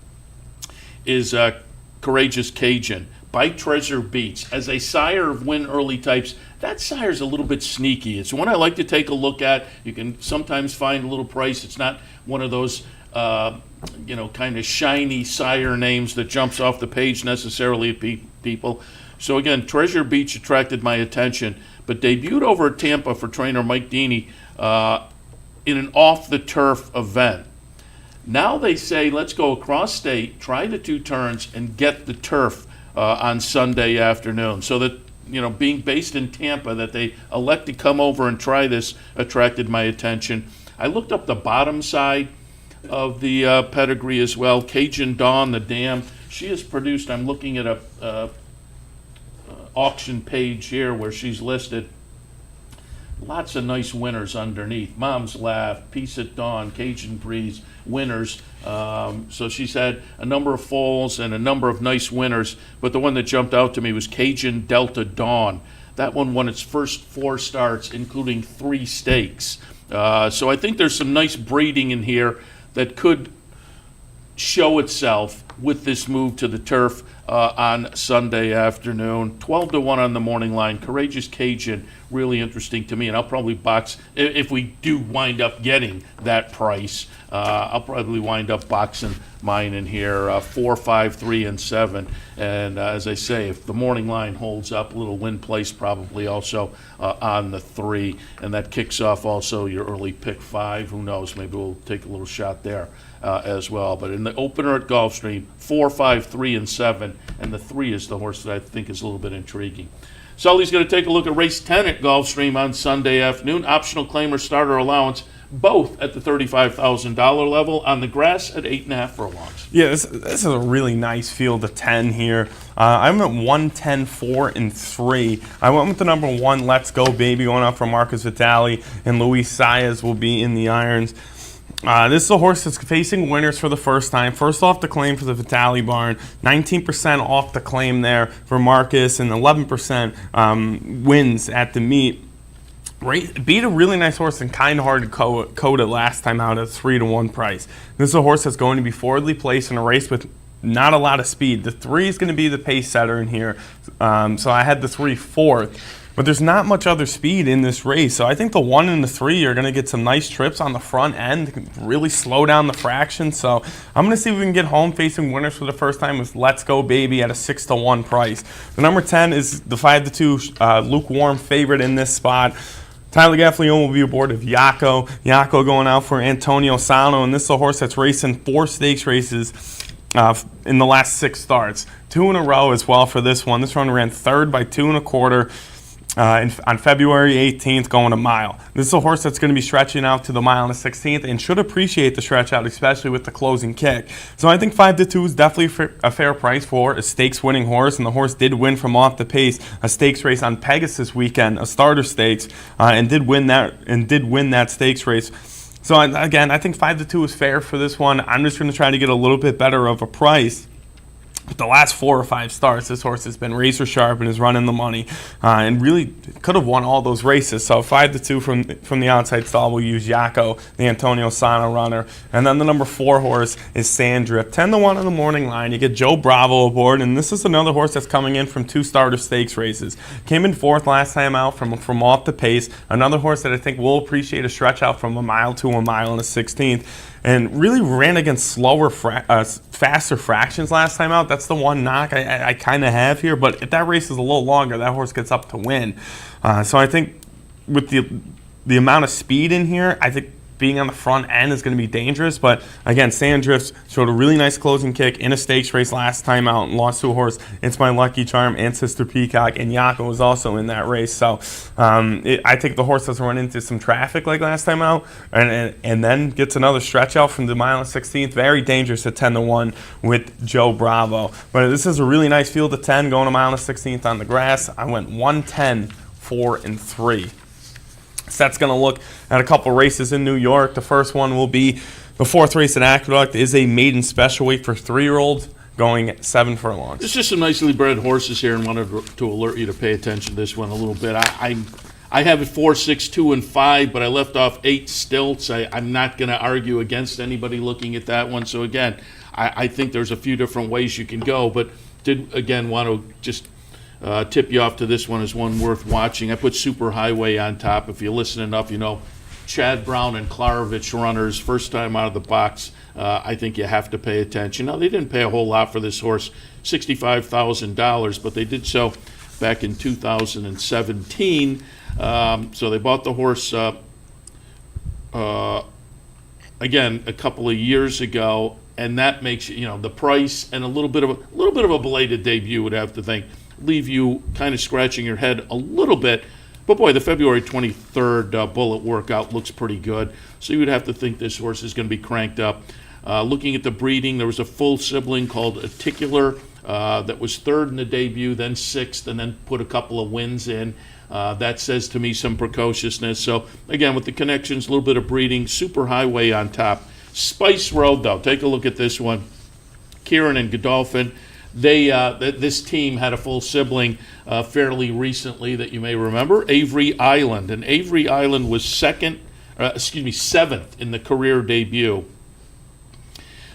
S3: is Courageous Cajun. By Treasure Beats. As a sire of win early types, that sire's a little bit sneaky. It's one I like to take a look at. You can sometimes find a little price. It's not one of those kind of shiny sire names that jumps off the page necessarily at people. So again, Treasure Beach attracted my attention, but debuted over at Tampa for trainer Mike Deeney in an off-the-turf event. Now they say, let's go across state, try the 2 turns, and get the turf on Sunday afternoon. So that, being based in Tampa, that they elect to come over and try this attracted my attention. I looked up the bottom side of the pedigree as well. Cajun Dawn, the dam, she has produced, I'm looking at a auction page here where she's listed. Lots of nice winners underneath. Mom's Laugh, Peace at Dawn, Cajun Breeze, winners. So she's had a number of foals and a number of nice winners, but the one that jumped out to me was Cajun Delta Dawn. That one won its first 4 starts, including 3 stakes. So I think there's some nice breeding in here that could show itself with this move to the turf on Sunday afternoon. 12-1 on the morning line. Courageous Cajun, really interesting to me, and I'll probably box, if we do wind up getting that price, I'll probably wind up boxing mine in here, 4, 5, 3, and 7. And as I say, if the morning line holds up, a little win place probably also on the 3, and that kicks off also your early pick 5. Who knows? Maybe we'll take a little shot there as well. But in the opener at Gulfstream, 4, 5, 3, and 7, and the 3 is the horse that I think is a little bit intriguing. Sully's going to take a look at race 10 at Gulfstream on Sunday afternoon. Optional claimer starter allowance, both at the $35,000 level, on the grass at 8.5 furlongs.
S4: Yeah, this is a really nice field of 10 here. I went 1, 10, 4, and 3. I went with the number 1, Let's Go Baby, going out for Marcus Vitale, and Luis Saez will be in the irons. This is a horse that's facing winners for the first time. First off the claim for the Vitale Barn, 19% off the claim there for Marcus, and 11% wins at the meet. Beat a really nice horse and kind hearted Coda last time out at 3-1 price. This is a horse that's going to be forwardly placed in a race with not a lot of speed. The 3 is going to be the pace setter in here, so I had the 3 fourth. But there's not much other speed in this race, so I think the 1 and the 3 are going to get some nice trips on the front end, really slow down the fraction. So I'm going to see if we can get home facing winners for the first time with Let's Go Baby at a 6-1 price. The number 10 is the 5-2 lukewarm favorite in this spot. Tyler Gaffalione will be aboard of Yako. Yako going out for Antonio Sano, and this is a horse that's racing 4 stakes races in the last 6 starts. 2 in a row as well for this one. This one ran 3rd by 2 1/4. On February 18th, going a mile. This is a horse that's going to be stretching out to the mile on the 16th and should appreciate the stretch out, especially with the closing kick. So I think 5-2 is definitely a fair price for a stakes winning horse, and the horse did win from off the pace a stakes race on Pegasus weekend, a starter stakes, and did win that stakes race. So again, I think 5-2 is fair for this one. I'm just going to try to get a little bit better of a price. But the last 4 or 5 starts, this horse has been razor sharp and is running the money, and really could have won all those races. So 5-2 from the outside stall, we'll use Yako, the Antonio Sano runner. And then the number 4 horse is Sandrip. 10-1 on the morning line. You get Joe Bravo aboard, and this is another horse that's coming in from 2 starter stakes races. Came in 4th last time out from off the pace. Another horse that I think will appreciate a stretch out from a mile to a mile on the 16th. And really ran against slower, faster fractions last time out. That's the one knock I kind of have here. But if that race is a little longer, that horse gets up to win. So I think with the amount of speed in here, I think being on the front end is going to be dangerous. But again, Sandrifts showed a really nice closing kick in a stakes race last time out and lost to a horse, It's My Lucky Charm and Sister Peacock, and Yako was also in that race. So I think the horse doesn't run into some traffic like last time out and then gets another stretch out from the mile and 16th. Very dangerous at 10-1 with Joe Bravo. But this is a really nice field of 10 going a mile and 16th on the grass. I went 110, 4, and 3. Seth's going to look at a couple races in New York. The first one will be the 4th race at Aqueduct. Is a maiden special weight for 3-year-olds going 7 furlongs.
S3: There's just some nicely bred horses here, and wanted to alert you to pay attention to this one a little bit. I have it 4, 6, 2, and 5, but I left off 8 stilts. I'm not going to argue against anybody looking at that one. So again, I think there's a few different ways you can go, but did again want to just tip you off to this one as one worth watching. I put Super Highway on top. If you listen enough, you know Chad Brown and Klarovich runners, first time out of the box. I think you have to pay attention. Now, they didn't pay a whole lot for this horse, $65,000, but they did so back in 2017. So they bought the horse again a couple of years ago, and that makes the price and a little bit of a belated debut, would have to think, leave you kind of scratching your head a little bit. But boy, the February 23rd Bullet workout looks pretty good. So you would have to think this horse is going to be cranked up. Looking at the breeding, there was a full sibling called Articular that was 3rd in the debut, then 6th, and then put a couple of wins in. That says to me some precociousness. So again, with the connections, a little bit of breeding, Super Highway on top. Spice Road, though, take a look at this one. Kieran and Godolphin. This team had a full sibling fairly recently that you may remember, Avery Island. And Avery Island was 7th in the career debut.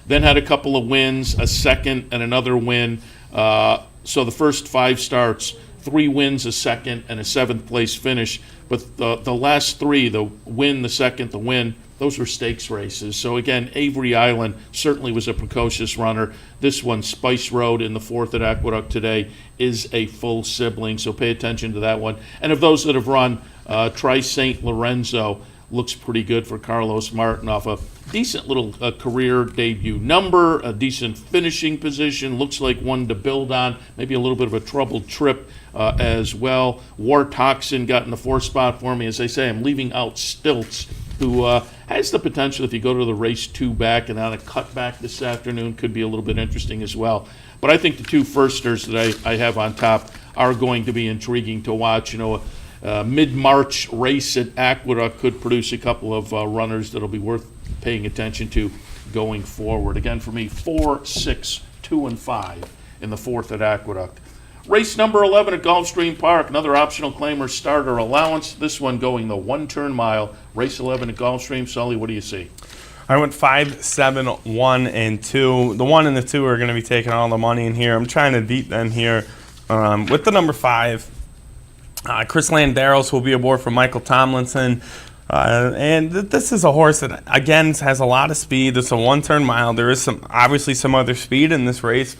S3: Then had a couple of wins, a 2nd and another win. So the first 5 starts, 3 wins, a 2nd, and a 7th place finish. But the last 3, the win, the 2nd, the win, those were stakes races. So again, Avery Island certainly was a precocious runner. This one, Spice Road in the 4th at Aqueduct today, is a full sibling. So pay attention to that one. And of those that have run, Tri St. Lorenzo looks pretty good for Carlos Martin off a decent little career debut number, a decent finishing position, looks like one to build on, maybe a little bit of a troubled trip as well. War Toxin got in the 4th spot for me. As I say, I'm leaving out Stilts, who has the potential, if you go to the race 2 back and on a cutback this afternoon, could be a little bit interesting as well. But I think the 2 firsters that I have on top are going to be intriguing to watch. Mid-March race at Aqueduct could produce a couple of runners that'll be worth paying attention to going forward. Again, for me, 4, 6, 2, and 5 in the 4th at Aqueduct. Race number 11 at Gulfstream Park, another optional claimer starter allowance. This one going the 1-turn mile. Race 11 at Gulfstream. Sully, what do you see?
S4: I went 5, 7, 1, and 2. The 1 and the 2 are going to be taking all the money in here. I'm trying to beat them here. With the number 5, Chris Landeros will be aboard for Michael Tomlinson. And this is a horse that, again, has a lot of speed. It's a 1-turn mile. There is obviously some other speed in this race.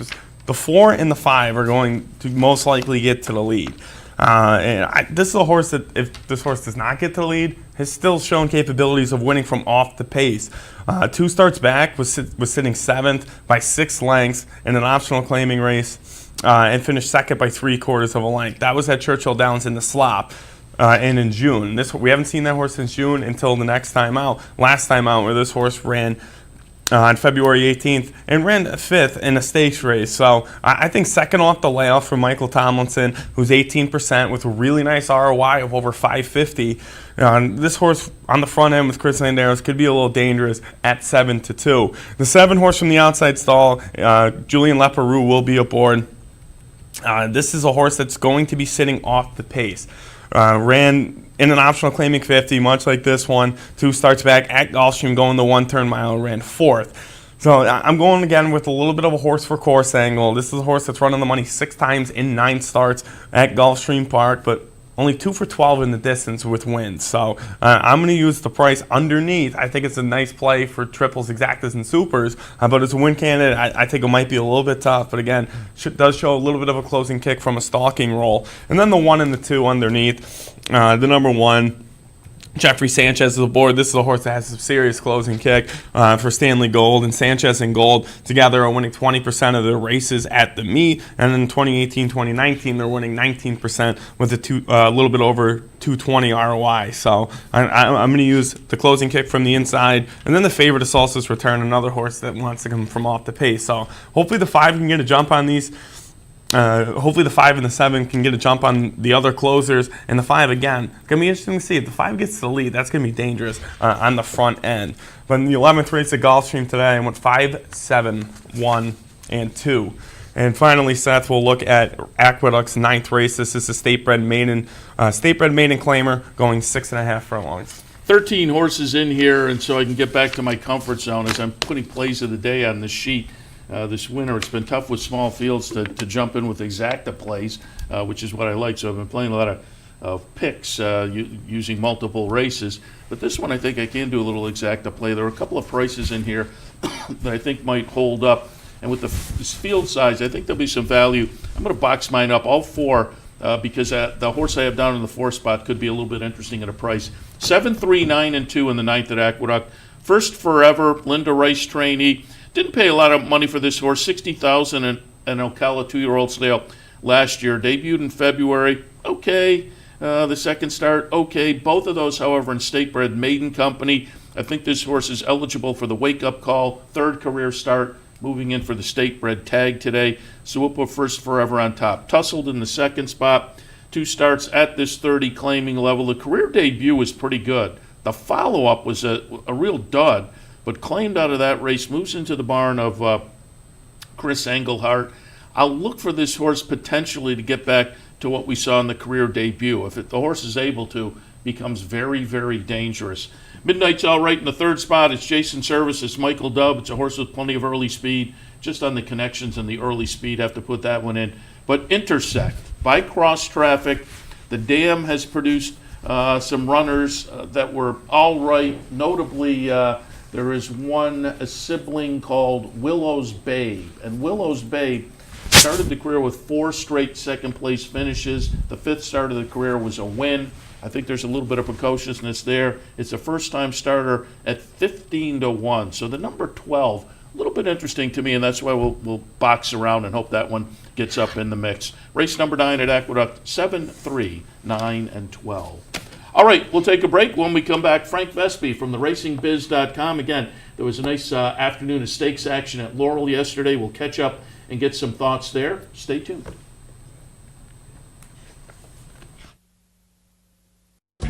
S4: The 4 and the 5 are going to most likely get to the lead. This is a horse that, if this horse does not get to the lead, has still shown capabilities of winning from off the pace. 2 starts back, was sitting 7th by 6 lengths in an optional claiming race, and finished 2nd by 3/4 of a length. That was at Churchill Downs in the slop. And in June. We haven't seen that horse since June until the next time out. Last time out, where this horse ran on February 18th and ran 5th in a stakes race. So I think second off the layoff for Michael Tomlinson, who's 18% with a really nice ROI of over 550. This horse on the front end with Chris Landeros could be a little dangerous at 7-2. The 7 horse from the outside stall, Julian Leparoux, will be aboard. This is a horse that's going to be sitting off the pace. Ran in an optional claiming 50, much like this one. 2 starts back at Gulfstream, going the 1-turn mile, ran 4th. So I'm going again with a little bit of a horse for course angle. This is a horse that's running the money 6 times in 9 starts at Gulfstream Park, but only 2 for 12 in the distance with wins. So I'm going to use the price underneath. I think it's a nice play for triples, exactas, and supers, but as a win candidate, I think it might be a little bit tough. But again, does show a little bit of a closing kick from a stalking roll. And then the 1 and the 2 underneath. The number 1, Jeffrey Sanchez is aboard. This is a horse that has some serious closing kick for Stanley Gold, and Sanchez and Gold together are winning 20% of their races at the meet, and in 2018-2019 they're winning 19% with a little bit over 220 ROI. So I'm going to use the closing kick from the inside, and then the favorite Assault's Return, another horse that wants to come from off the pace. So hopefully the 5 can get a jump on these. Hopefully the 5 and the 7 can get a jump on the other closers, and the 5 again. Going to be interesting to see if the 5 gets to the lead. That's going to be dangerous on the front end. But in the 11th race at Gulfstream today, I went 5, 7, 1, and 2. And finally, Seth, will look at Aqueduct's 9th race. This is a state-bred maiden claimer going 6.5 furlongs.
S3: 13 horses in here, and so I can get back to my comfort zone as I'm putting plays of the day on this sheet. This winter, it's been tough with small fields to jump in with exacta plays, which is what I like. So I've been playing a lot of picks using multiple races. But this one, I think I can do a little exacta play. There are a couple of prices in here that I think might hold up. And with this field size, I think there'll be some value. I'm going to box mine up, all 4, because the horse I have down in the 4 spot could be a little bit interesting at a price. 7, 3, 9, and 2 in the 9th at Aqueduct. First Forever, Linda Rice trainee. Didn't pay a lot of money for this horse, $60,000 in an Ocala 2-year-old sale last year. Debuted in February, okay. The second start, okay. Both of those, however, in state-bred maiden company. I think this horse is eligible for the wake-up call. 3rd career start, moving in for the state-bred tag today. So we'll put First Forever on top. Tussled in the 2nd spot. 2 starts at this 30 claiming level. The career debut was pretty good. The follow-up was a real dud, but claimed out of that race, moves into the barn of Chris Engelhardt. I'll look for this horse potentially to get back to what we saw in the career debut. If the horse is able to, becomes very, very dangerous. Midnight's all right in the 3rd spot. It's Jason Service. It's Michael Dubb. It's a horse with plenty of early speed. Just on the connections and the early speed, have to put that one in. But Intersect, by cross traffic, the dam has produced some runners that were all right. Notably, there is a sibling called Willow's Babe. And Willow's Babe started the career with 4 straight second-place finishes. The 5th start of the career was a win. I think there's a little bit of precociousness there. It's a first-time starter at 15-1. So the number 12, a little bit interesting to me, and that's why we'll box around and hope that one gets up in the mix. Race number 9 at Aqueduct, 7, 3, 9, and 12. All right, we'll take a break. When we come back, Frank Vespe from theracingbiz.com. Again, there was a nice afternoon of stakes action at Laurel yesterday. We'll catch up and get some thoughts there. Stay tuned.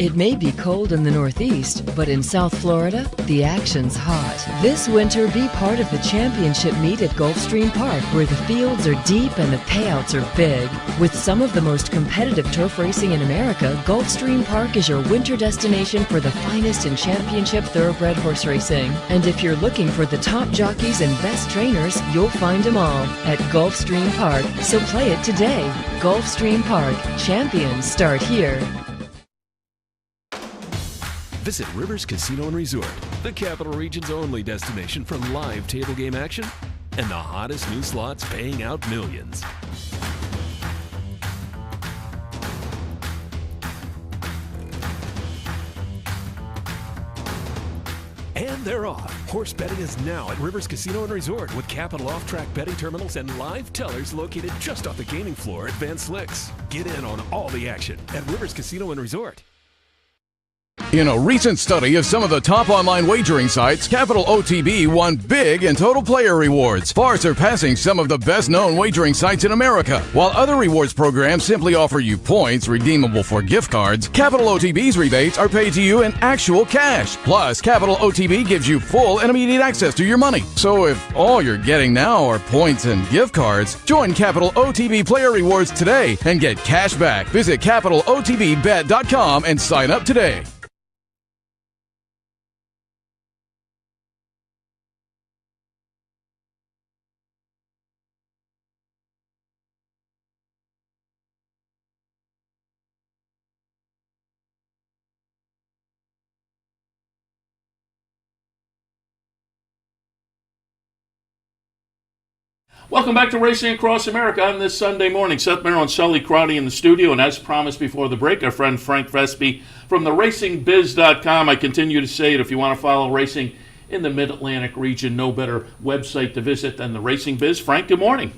S9: It may be cold in the Northeast, but in South Florida, the action's hot. This winter, be part of the championship meet at Gulfstream Park, where the fields are deep and the payouts are big. With some of the most competitive turf racing in America, Gulfstream Park is your winter destination for the finest in championship thoroughbred horse racing. And if you're looking for the top jockeys and best trainers, you'll find them all at Gulfstream Park. So play it today. Gulfstream Park. Champions start here.
S6: Visit Rivers Casino and Resort, the Capital Region's only destination for live table game action and the hottest new slots paying out millions. And they're off. Horse betting is now at Rivers Casino and Resort with Capital off-track betting terminals and live tellers located just off the gaming floor at Van Slyck's. Get in on all the action at Rivers Casino and Resort.
S8: In a recent study of some of the top online wagering sites, Capital OTB won big in total player rewards, far surpassing some of the best-known wagering sites in America. While other rewards programs simply offer you points redeemable for gift cards, Capital OTB's rebates are paid to you in actual cash. Plus, Capital OTB gives you full and immediate access to your money. So if all you're getting now are points and gift cards, join Capital OTB Player Rewards today and get cash back. Visit CapitalOTBBet.com and sign up today.
S3: Welcome back to Racing Across America on this Sunday morning. Seth Merrow Sully Crotty in the studio, and as promised before the break, our friend Frank Vespe from the RacingBiz.com. I continue to say it, if you want to follow racing in the Mid-Atlantic region, no better website to visit than the Racing Biz. Frank, good morning.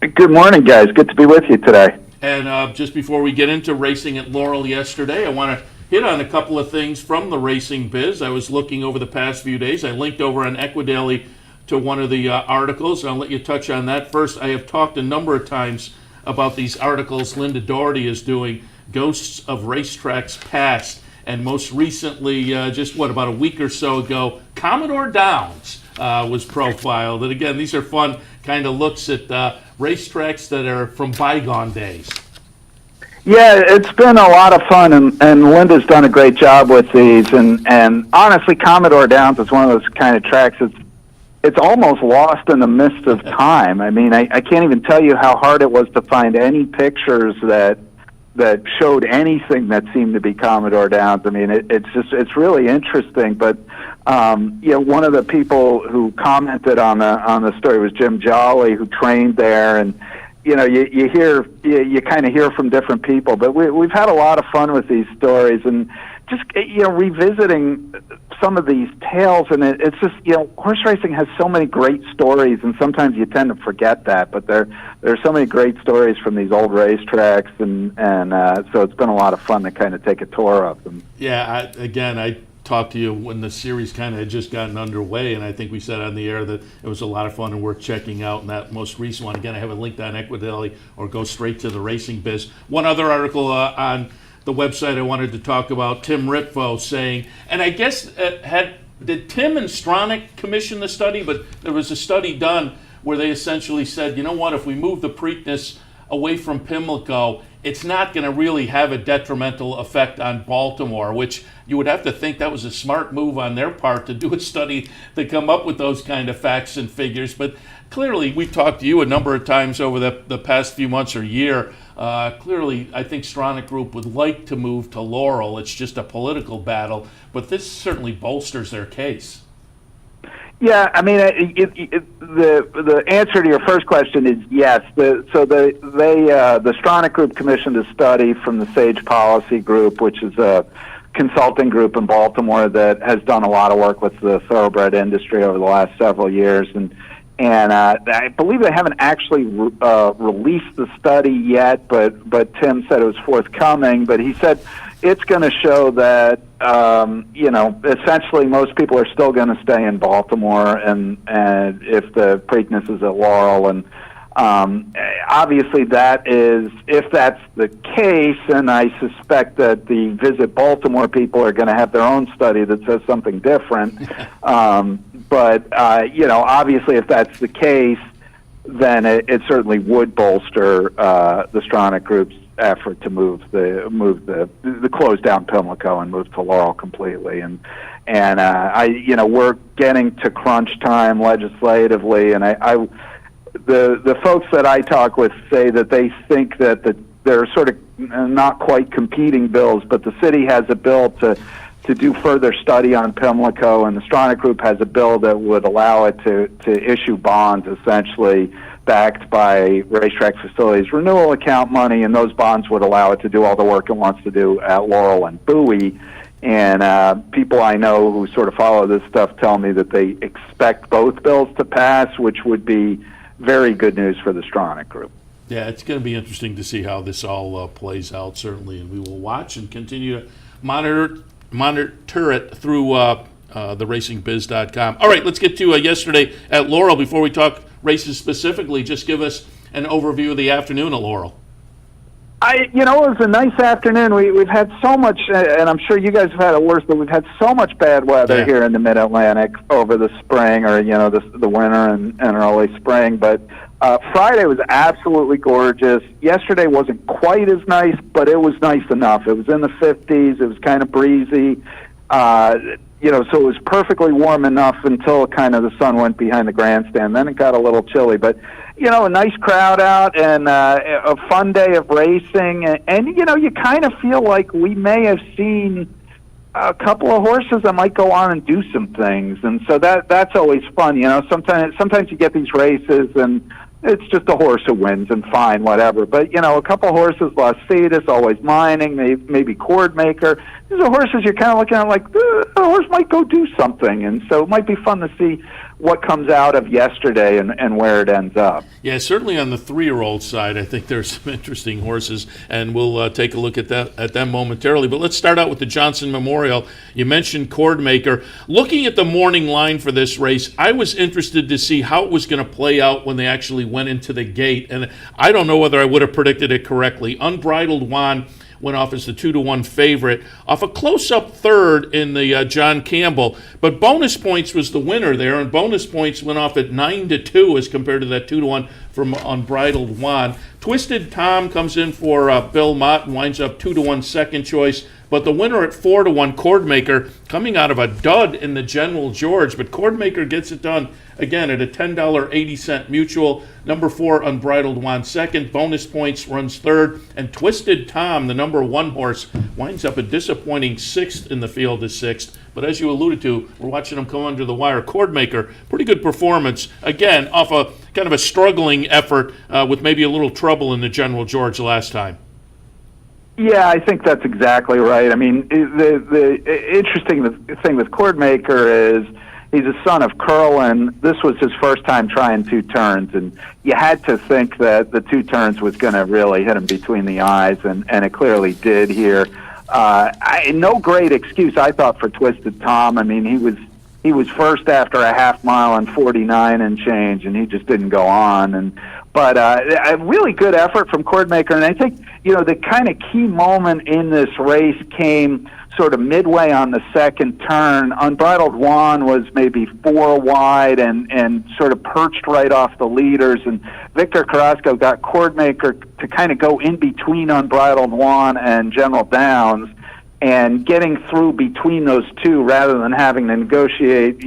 S10: Good morning, guys. Good to be with you today.
S3: And just before we get into racing at Laurel yesterday, I want to hit on a couple of things from the Racing Biz. I was looking over the past few days. I linked over on Aqueduct to one of the articles. I'll let you touch on that. First, I have talked a number of times about these articles Linda Doherty is doing, Ghosts of Racetracks Past, and most recently, just about a week or so ago, Commodore Downs was profiled. And again, these are fun kind of looks at racetracks that are from bygone days.
S10: Yeah, it's been a lot of fun, and Linda's done a great job with these. And honestly, Commodore Downs is one of those kind of tracks it's almost lost in the mist of time. I mean, I can't even tell you how hard it was to find any pictures that showed anything that seemed to be Commodore Downs. I mean, it's really interesting. But one of the people who commented on the story was Jim Jolly, who trained there, and you kind of hear from different people. But we've had a lot of fun with these stories, and just revisiting some of these tales, and it's just horse racing has so many great stories, and sometimes you tend to forget that. But there are so many great stories from these old racetracks, and so it's been a lot of fun to kind of take a tour of them.
S3: Yeah, I talked to you when the series kind of had just gotten underway, and I think we said on the air that it was a lot of fun and worth checking out. And that most recent one, again, I have it linked on Aqueduct, or go straight to the Racing Biz. One other article on the website I wanted to talk about, Tim Ritvo saying, and I guess did Tim and Stronach commission the study? But there was a study done where they essentially said, you know what, if we move the Preakness away from Pimlico, it's not going to really have a detrimental effect on Baltimore, which you would have to think that was a smart move on their part to do a study to come up with those kind of facts and figures. But clearly, we've talked to you a number of times over the past few months or year. Clearly, I think Stronach Group would like to move to Laurel. It's just a political battle, but this certainly bolsters their case.
S10: Yeah, I mean, the answer to your first question is yes. The Stronach Group commissioned a study from the Sage Policy Group, which is a consulting group in Baltimore that has done a lot of work with the thoroughbred industry over the last several years, and I believe they haven't actually released the study yet, but Tim said it was forthcoming. But he said it's going to show that essentially most people are still going to stay in Baltimore, and if the Preakness is at Laurel, and Obviously, that is, if that's the case, and I suspect that the Visit Baltimore people are going to have their own study that says something different. But obviously, if that's the case, then it certainly would bolster the Stronach Group's effort to move the close down Pimlico and move to Laurel completely. And we're getting to crunch time legislatively, and the folks that I talk with say that they think that they're sort of not quite competing bills, but the city has a bill to do further study on Pimlico, and the Stronach Group has a bill that would allow it to issue bonds, essentially backed by racetrack facilities renewal account money, and those bonds would allow it to do all the work it wants to do at Laurel and Bowie. And people I know who sort of follow this stuff tell me that they expect both bills to pass, which would be very good news for the Stronach Group.
S3: Yeah, it's going to be interesting to see how this all plays out, certainly, and we will watch and continue to monitor it through theracingbiz.com. All right, let's get to yesterday at Laurel. Before we talk races specifically, just give us an overview of the afternoon at Laurel.
S10: It was a nice afternoon. We've had so much, and I'm sure you guys have had it worse, but we've had so much bad weather here in the Mid-Atlantic over the spring, or the winter and early spring. But Friday was absolutely gorgeous. Yesterday wasn't quite as nice, but it was nice enough. It was in the 50s. It was kind of breezy. So it was perfectly warm enough until kind of the sun went behind the grandstand. Then it got a little chilly, but a nice crowd out and a fun day of racing. And you kind of feel like we may have seen a couple of horses that might go on and do some things. And so that's always fun. Sometimes you get these races and it's just a horse who wins and fine, whatever. But, a couple of horses, Las Cetas, Always Mining, maybe Cordmaker. These are horses you're kind of looking at like, the horse might go do something. And so it might be fun to see what comes out of yesterday and where it ends up.
S3: Yeah, certainly on the 3-year-old side, I think there's some interesting horses, and we'll take a look at them momentarily. But let's start out with the Johnson Memorial. You mentioned Cordmaker. Looking at the morning line for this race, I was interested to see how it was going to play out when they actually went into the gate, and I don't know whether I would have predicted it correctly. Unbridled Juan went off as the 2-1 favorite, off a close-up third in the John Campbell. But Bonus Points was the winner there, and Bonus Points went off at 9-2 as compared to that 2-1 from Unbridled Juan. Twisted Tom comes in for Bill Mott and winds up 2-1 second choice. But the winner at 4-1, Cordmaker, coming out of a dud in the General George. But Cordmaker gets it done again at a $10.80 mutual. Number 4, Unbridled Juan second. Bonus Points runs third. And Twisted Tom, the number 1 horse, winds up a disappointing 6th in the field as 6th. But as you alluded to, we're watching him come under the wire. Cordmaker, pretty good performance. Again, off a kind of a struggling effort with maybe a little trouble in the General George last time.
S10: Yeah, I think that's exactly right. I mean, the interesting thing with Cordmaker is he's a son of Curlin. This was his first time trying 2 turns, and you had to think that the 2 turns was going to really hit him between the eyes, and it clearly did here. No great excuse, I thought, for Twisted Tom. I mean, he was first after a half mile and 49 and change, and he just didn't go on. But a really good effort from Cordmaker, and I think the kind of key moment in this race came sort of midway on the second turn. Unbridled Juan was maybe 4 wide and sort of perched right off the leaders, and Victor Carrasco got Cordmaker to kind of go in between Unbridled Juan and General Downs, and getting through between those two rather than having to negotiate,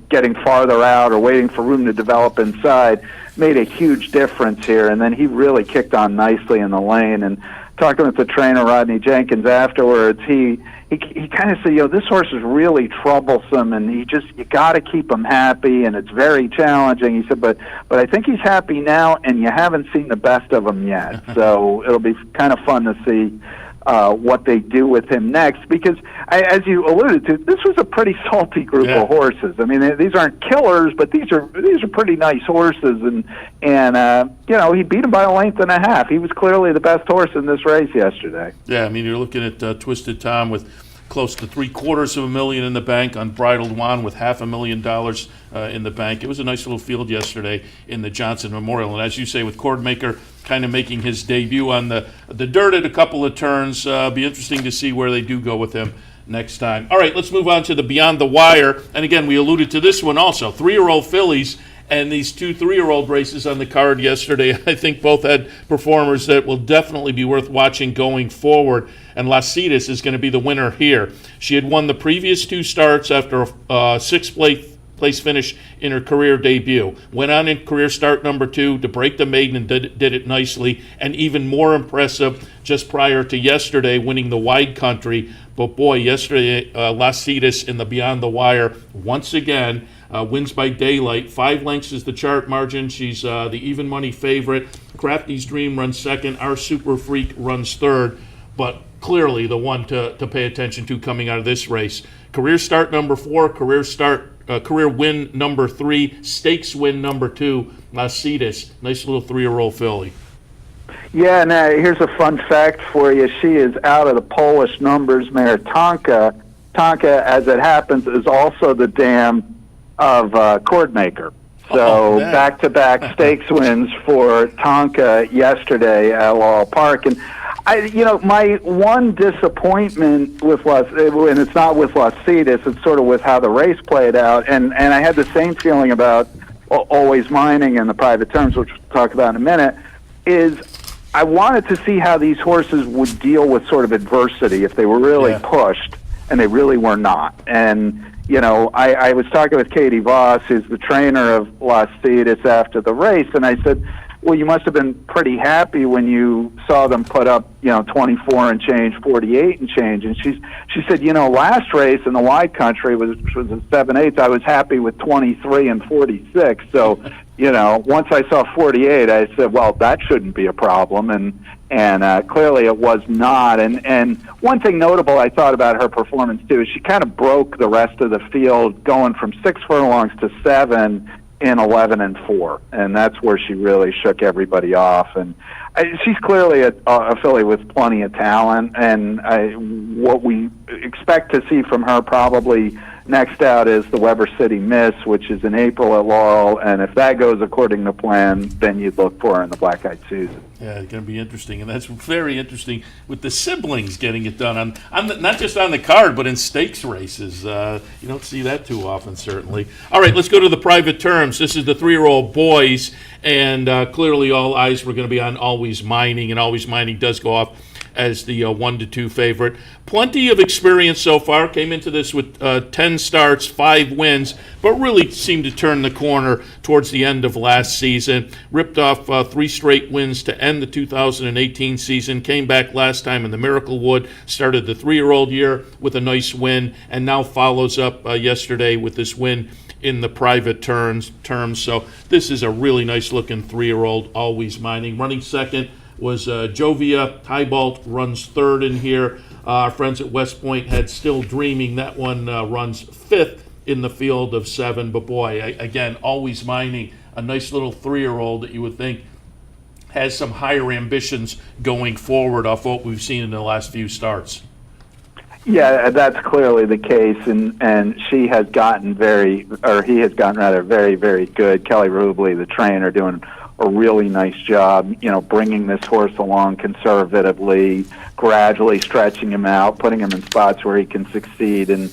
S10: getting farther out or waiting for room to develop inside made a huge difference here. And then he really kicked on nicely in the lane. And talking with the trainer, Rodney Jenkins, afterwards, he kind of said, this horse is really troublesome, and you got to keep him happy, and it's very challenging. He said, but I think he's happy now, and you haven't seen the best of him yet. So it'll be kind of fun to see what they do with him next, because as you alluded to, this was a pretty salty group of horses. I mean, these aren't killers, but these are pretty nice horses, and he beat him by a length and a half. He was clearly the best horse in this race yesterday.
S3: Yeah, I mean, you're looking at Twisted Tom with close to $750,000 in the bank. Unbridled Juan with $500,000 in the bank. It was a nice little field yesterday in the Johnson Memorial. And as you say, with Cordmaker kind of making his debut on the dirt at a couple of turns, be interesting to see where they do go with him next time. All right, let's move on to the Beyond the Wire. And again, we alluded to this one also. 3-year-old fillies and these 2 3-year-old races on the card yesterday. I think both had performers that will definitely be worth watching going forward. And Las Cetas is going to be the winner here. She had won the previous 2 starts after a 6th place finish in her career debut. Went on in career start number 2 to break the maiden and did it nicely. And even more impressive just prior to yesterday, winning the wide country. But boy, yesterday, Las Cetas in the Beyond the Wire once again wins by daylight. 5 lengths is the chart margin. She's the even money favorite. Crafty's Dream runs second. Our Super Freak runs third. But clearly the one to pay attention to coming out of this race. Career start number 4, career win number 3, stakes win number 2, Las Cetas. Nice little 3-year-old filly.
S10: Yeah, now here's a fun fact for you. She is out of the Polish numbers mare Tonka. Tonka, as it happens, is also the dam of Cordmaker. So back-to-back stakes wins for Tonka yesterday at Laurel Park. And my one disappointment with and it's not with Las Cetas, it's sort of with how the race played out. And I had the same feeling about Always Mining and the private terms, which we'll talk about in a minute, is I wanted to see how these horses would deal with sort of adversity if they were really pushed, and they really were not. And, I was talking with Katie Voss, who's the trainer of Las Cetas, after the race, and I said, well, you must have been pretty happy when you saw them put up, 24 and change, 48 and change. And she said, last race in the wide country, which was a 7/8, I was happy with 23 and 46. So, once I saw 48, I said, well, that shouldn't be a problem. And clearly it was not. And one thing notable I thought about her performance, too, is she kind of broke the rest of the field going from 6 furlongs to 7 in 11 and 4, and that's where she really shook everybody off. And she's clearly a filly with plenty of talent, and what we expect to see from her probably next out is the Weber City Miss, which is in April at Laurel, and if that goes according to plan, then you'd look for her in the Black Eyed Susan.
S3: Yeah, it's going to be interesting, and that's very interesting with the siblings getting it done on not just on the card, but in stakes races. You don't see that too often, certainly. All right, let's go to the private terms. This is the 3-year-old boys, and clearly all eyes were going to be on Always Mining, and Always Mining does go off as the 1-2 favorite. Plenty of experience so far. Came into this with 10 starts, 5 wins, but really seemed to turn the corner towards the end of last season. Ripped off 3 straight wins to end the 2018 season. Came back last time in the Miracle Wood. Started the 3-year-old year with a nice win, and now follows up yesterday with this win in the private terms. So this is a really nice looking 3-year-old, Always Mining. Running second was Jovia. Tybalt runs third in here. Our friends at West Point had Still Dreaming. That one runs 5th in the field of 7. But boy, again, Always Mining, a nice little 3-year-old that you would think has some higher ambitions going forward off what we've seen in the last few starts.
S10: Yeah, that's clearly the case, and he has gotten very, very good. Kelly Rubley, the trainer, doing a really nice job, bringing this horse along conservatively, gradually stretching him out, putting him in spots where he can succeed, and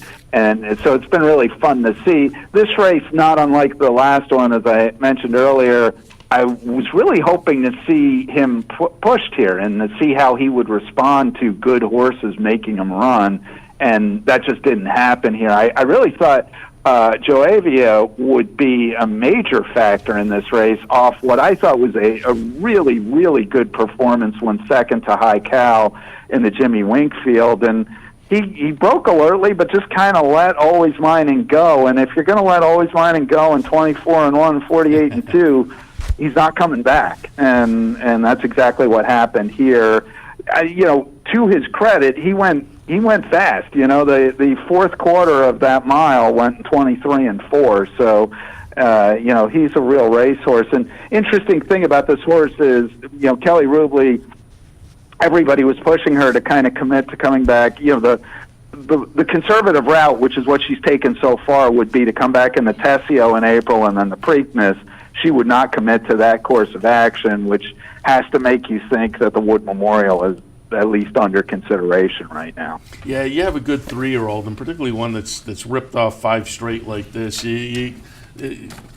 S10: so it's been really fun to see. This race, not unlike the last one, as I mentioned earlier, I was really hoping to see him pushed here and to see how he would respond to good horses making him run, and that just didn't happen here. I really thought Joavia would be a major factor in this race off what I thought was a really, really good performance when second to High Cal in the Jimmy Winkfield. And he broke alertly, but just kind of let Always Mining go. And if you're going to let Always Mining go in 24-1, 48-2, he's not coming back. And that's exactly what happened here. To his credit, he went fast. The fourth quarter of that mile went 23-4. So, he's a real racehorse. And interesting thing about this horse is, Kelly Rubley, everybody was pushing her to kind of commit to coming back. The the conservative route, which is what she's taken so far, would be to come back in the Tessio in April and then the Preakness. She would not commit to that course of action, which has to make you think that the Wood Memorial is at least under consideration right now.
S3: Yeah, you have a good 3-year-old, and particularly one that's ripped off 5 straight like this.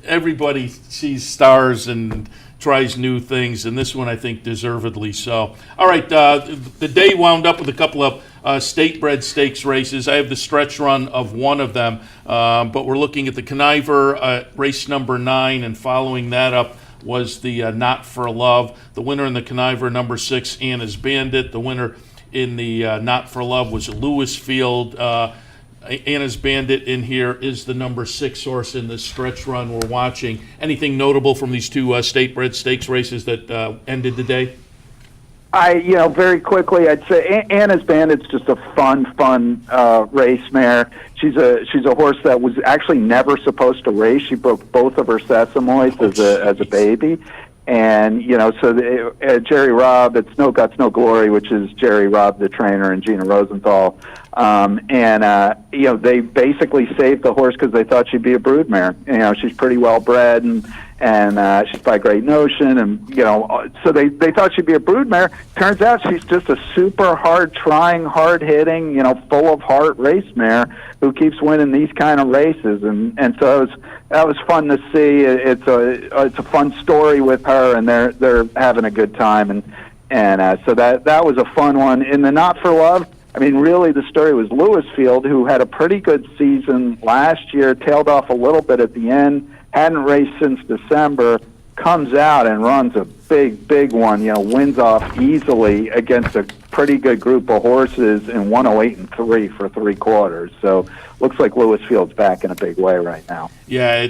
S3: Everybody sees stars and tries new things, and this one I think deservedly so. All right, the day wound up with a couple of state-bred stakes races. I have the stretch run of one of them, but we're looking at the Conniver, race number 9, and following that up was the Not for Love. The winner in the Conniver, number 6, Anna's Bandit. The winner in the Not for Love was Lewisfield. Anna's Bandit in here is the number 6 horse in the stretch run we're watching. Anything notable from these two state-bred stakes races that ended the day?
S10: Very quickly, I'd say Anna's Bandit's just a fun race mare. She's a horse that was actually never supposed to race. She broke both of her sesamoids as a baby, and Jerry Robb, it's No Guts No Glory, which is Jerry Robb the trainer and Gina Rosenthal, they basically saved the horse because they thought she'd be a broodmare. She's pretty well bred and she's by Great Notion, and so they thought she'd be a broodmare. Turns out she's just a super hard-trying, hard-hitting, full of heart race mare who keeps winning these kind of races, and so that was fun to see. It's a fun story with her, and they're having a good time, and so that was a fun one. In the Not for Love, I mean, really, the story was Lewisfield, who had a pretty good season last year, tailed off a little bit at the end, hadn't raced since December, comes out and runs a big one, wins off easily against a pretty good group of horses in 108-3 for 3/4. So looks like Lewisfield's back in a big way right now.
S3: Yeah,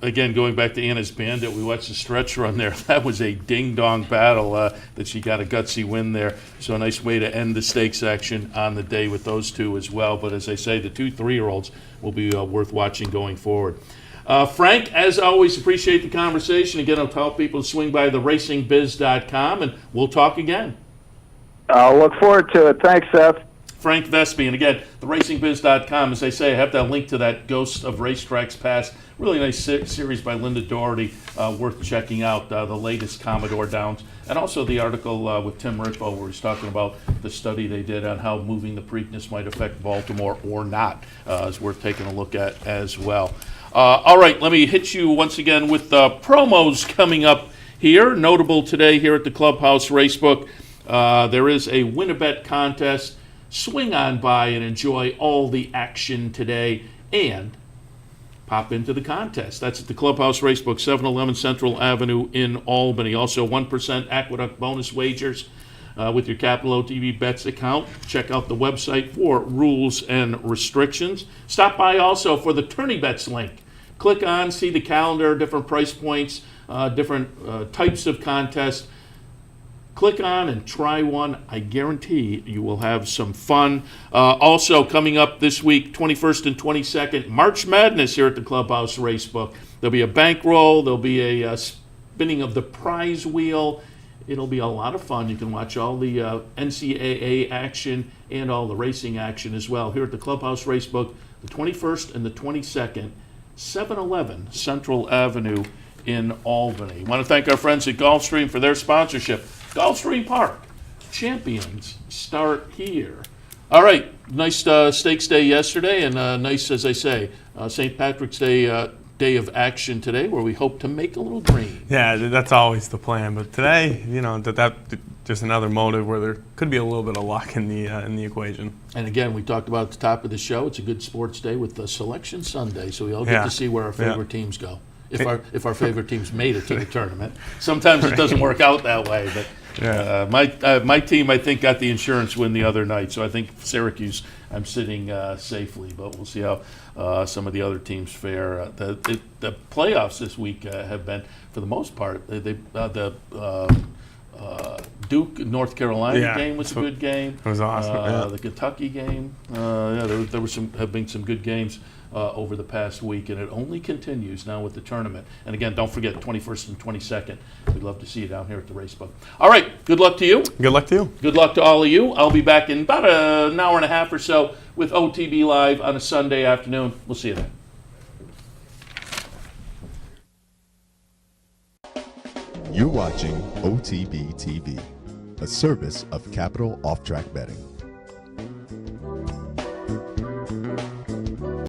S3: again, going back to Anna's Bandit, we watched the stretch run there. That was a ding-dong battle that she got a gutsy win there. So a nice way to end the stakes action on the day with those two as well. But as I say, the 2 3-year-olds will be worth watching going forward. Frank, as always, appreciate the conversation. Again, I'll tell people to swing by theracingbiz.com, and we'll talk again.
S10: I'll look forward to it. Thanks, Seth.
S3: Frank Vespe, and again, theracingbiz.com. As I say, I have that link to that Ghost of Racetracks Past. Really nice series by Linda Doherty, worth checking out, the latest Commodore Downs. And also the article with Tim Rippo where he's talking about the study they did on how moving the Preakness might affect Baltimore or not. Is worth taking a look at as well. All right, let me hit you once again with promos coming up here. Notable today here at the Clubhouse Racebook, there is a Win-A-Bet contest. Swing on by and enjoy all the action today and pop into the contest. That's at the Clubhouse Racebook, 711 Central Avenue in Albany. Also, 1% Aqueduct bonus wagers with your Capital OTB Bets account. Check out the website for rules and restrictions. Stop by also for the Tourney Bets link. Click on, see the calendar, different price points, different types of contests. Click on and try one. I guarantee you will have some fun. Also, coming up this week, 21st and 22nd, March Madness here at the Clubhouse Racebook. There'll be a bankroll. There'll be a spinning of the prize wheel. It'll be a lot of fun. You can watch all the NCAA action and all the racing action as well here at the Clubhouse Racebook, the 21st and the 22nd, 711 Central Avenue in Albany. I want to thank our friends at Gulfstream for their sponsorship. Gulfstream Park, champions start here. All right, nice stakes day yesterday, and nice, as I say, St. Patrick's Day day of action today, where we hope to make a little green.
S4: Yeah, that's always the plan. But today, that just another motive where there could be a little bit of luck in the equation.
S3: And again, we talked about at the top of the show, it's a good sports day with the Selection Sunday, so we all get to see where our favorite teams go. If our favorite teams made it to the tournament. Sometimes it doesn't work out that way, but my team, I think, got the insurance win the other night, so I think Syracuse, I'm sitting safely, but we'll see how some of the other teams fare. The playoffs this week have been, for the most part, Duke North Carolina
S4: Yeah,
S3: game was a good game.
S4: It was awesome. Yeah.
S3: The Kentucky game. There have been some good games over the past week, and it only continues now with the tournament. And again, don't forget 21st and 22nd. We'd love to see you down here at the Racebook. All right, good luck to you.
S4: Good luck to you.
S3: Good luck to all of you. I'll be back in about an hour and a half or so with OTB Live on a Sunday afternoon. We'll see you then.
S1: You're watching OTB TV, a service of Capital Off Track Betting.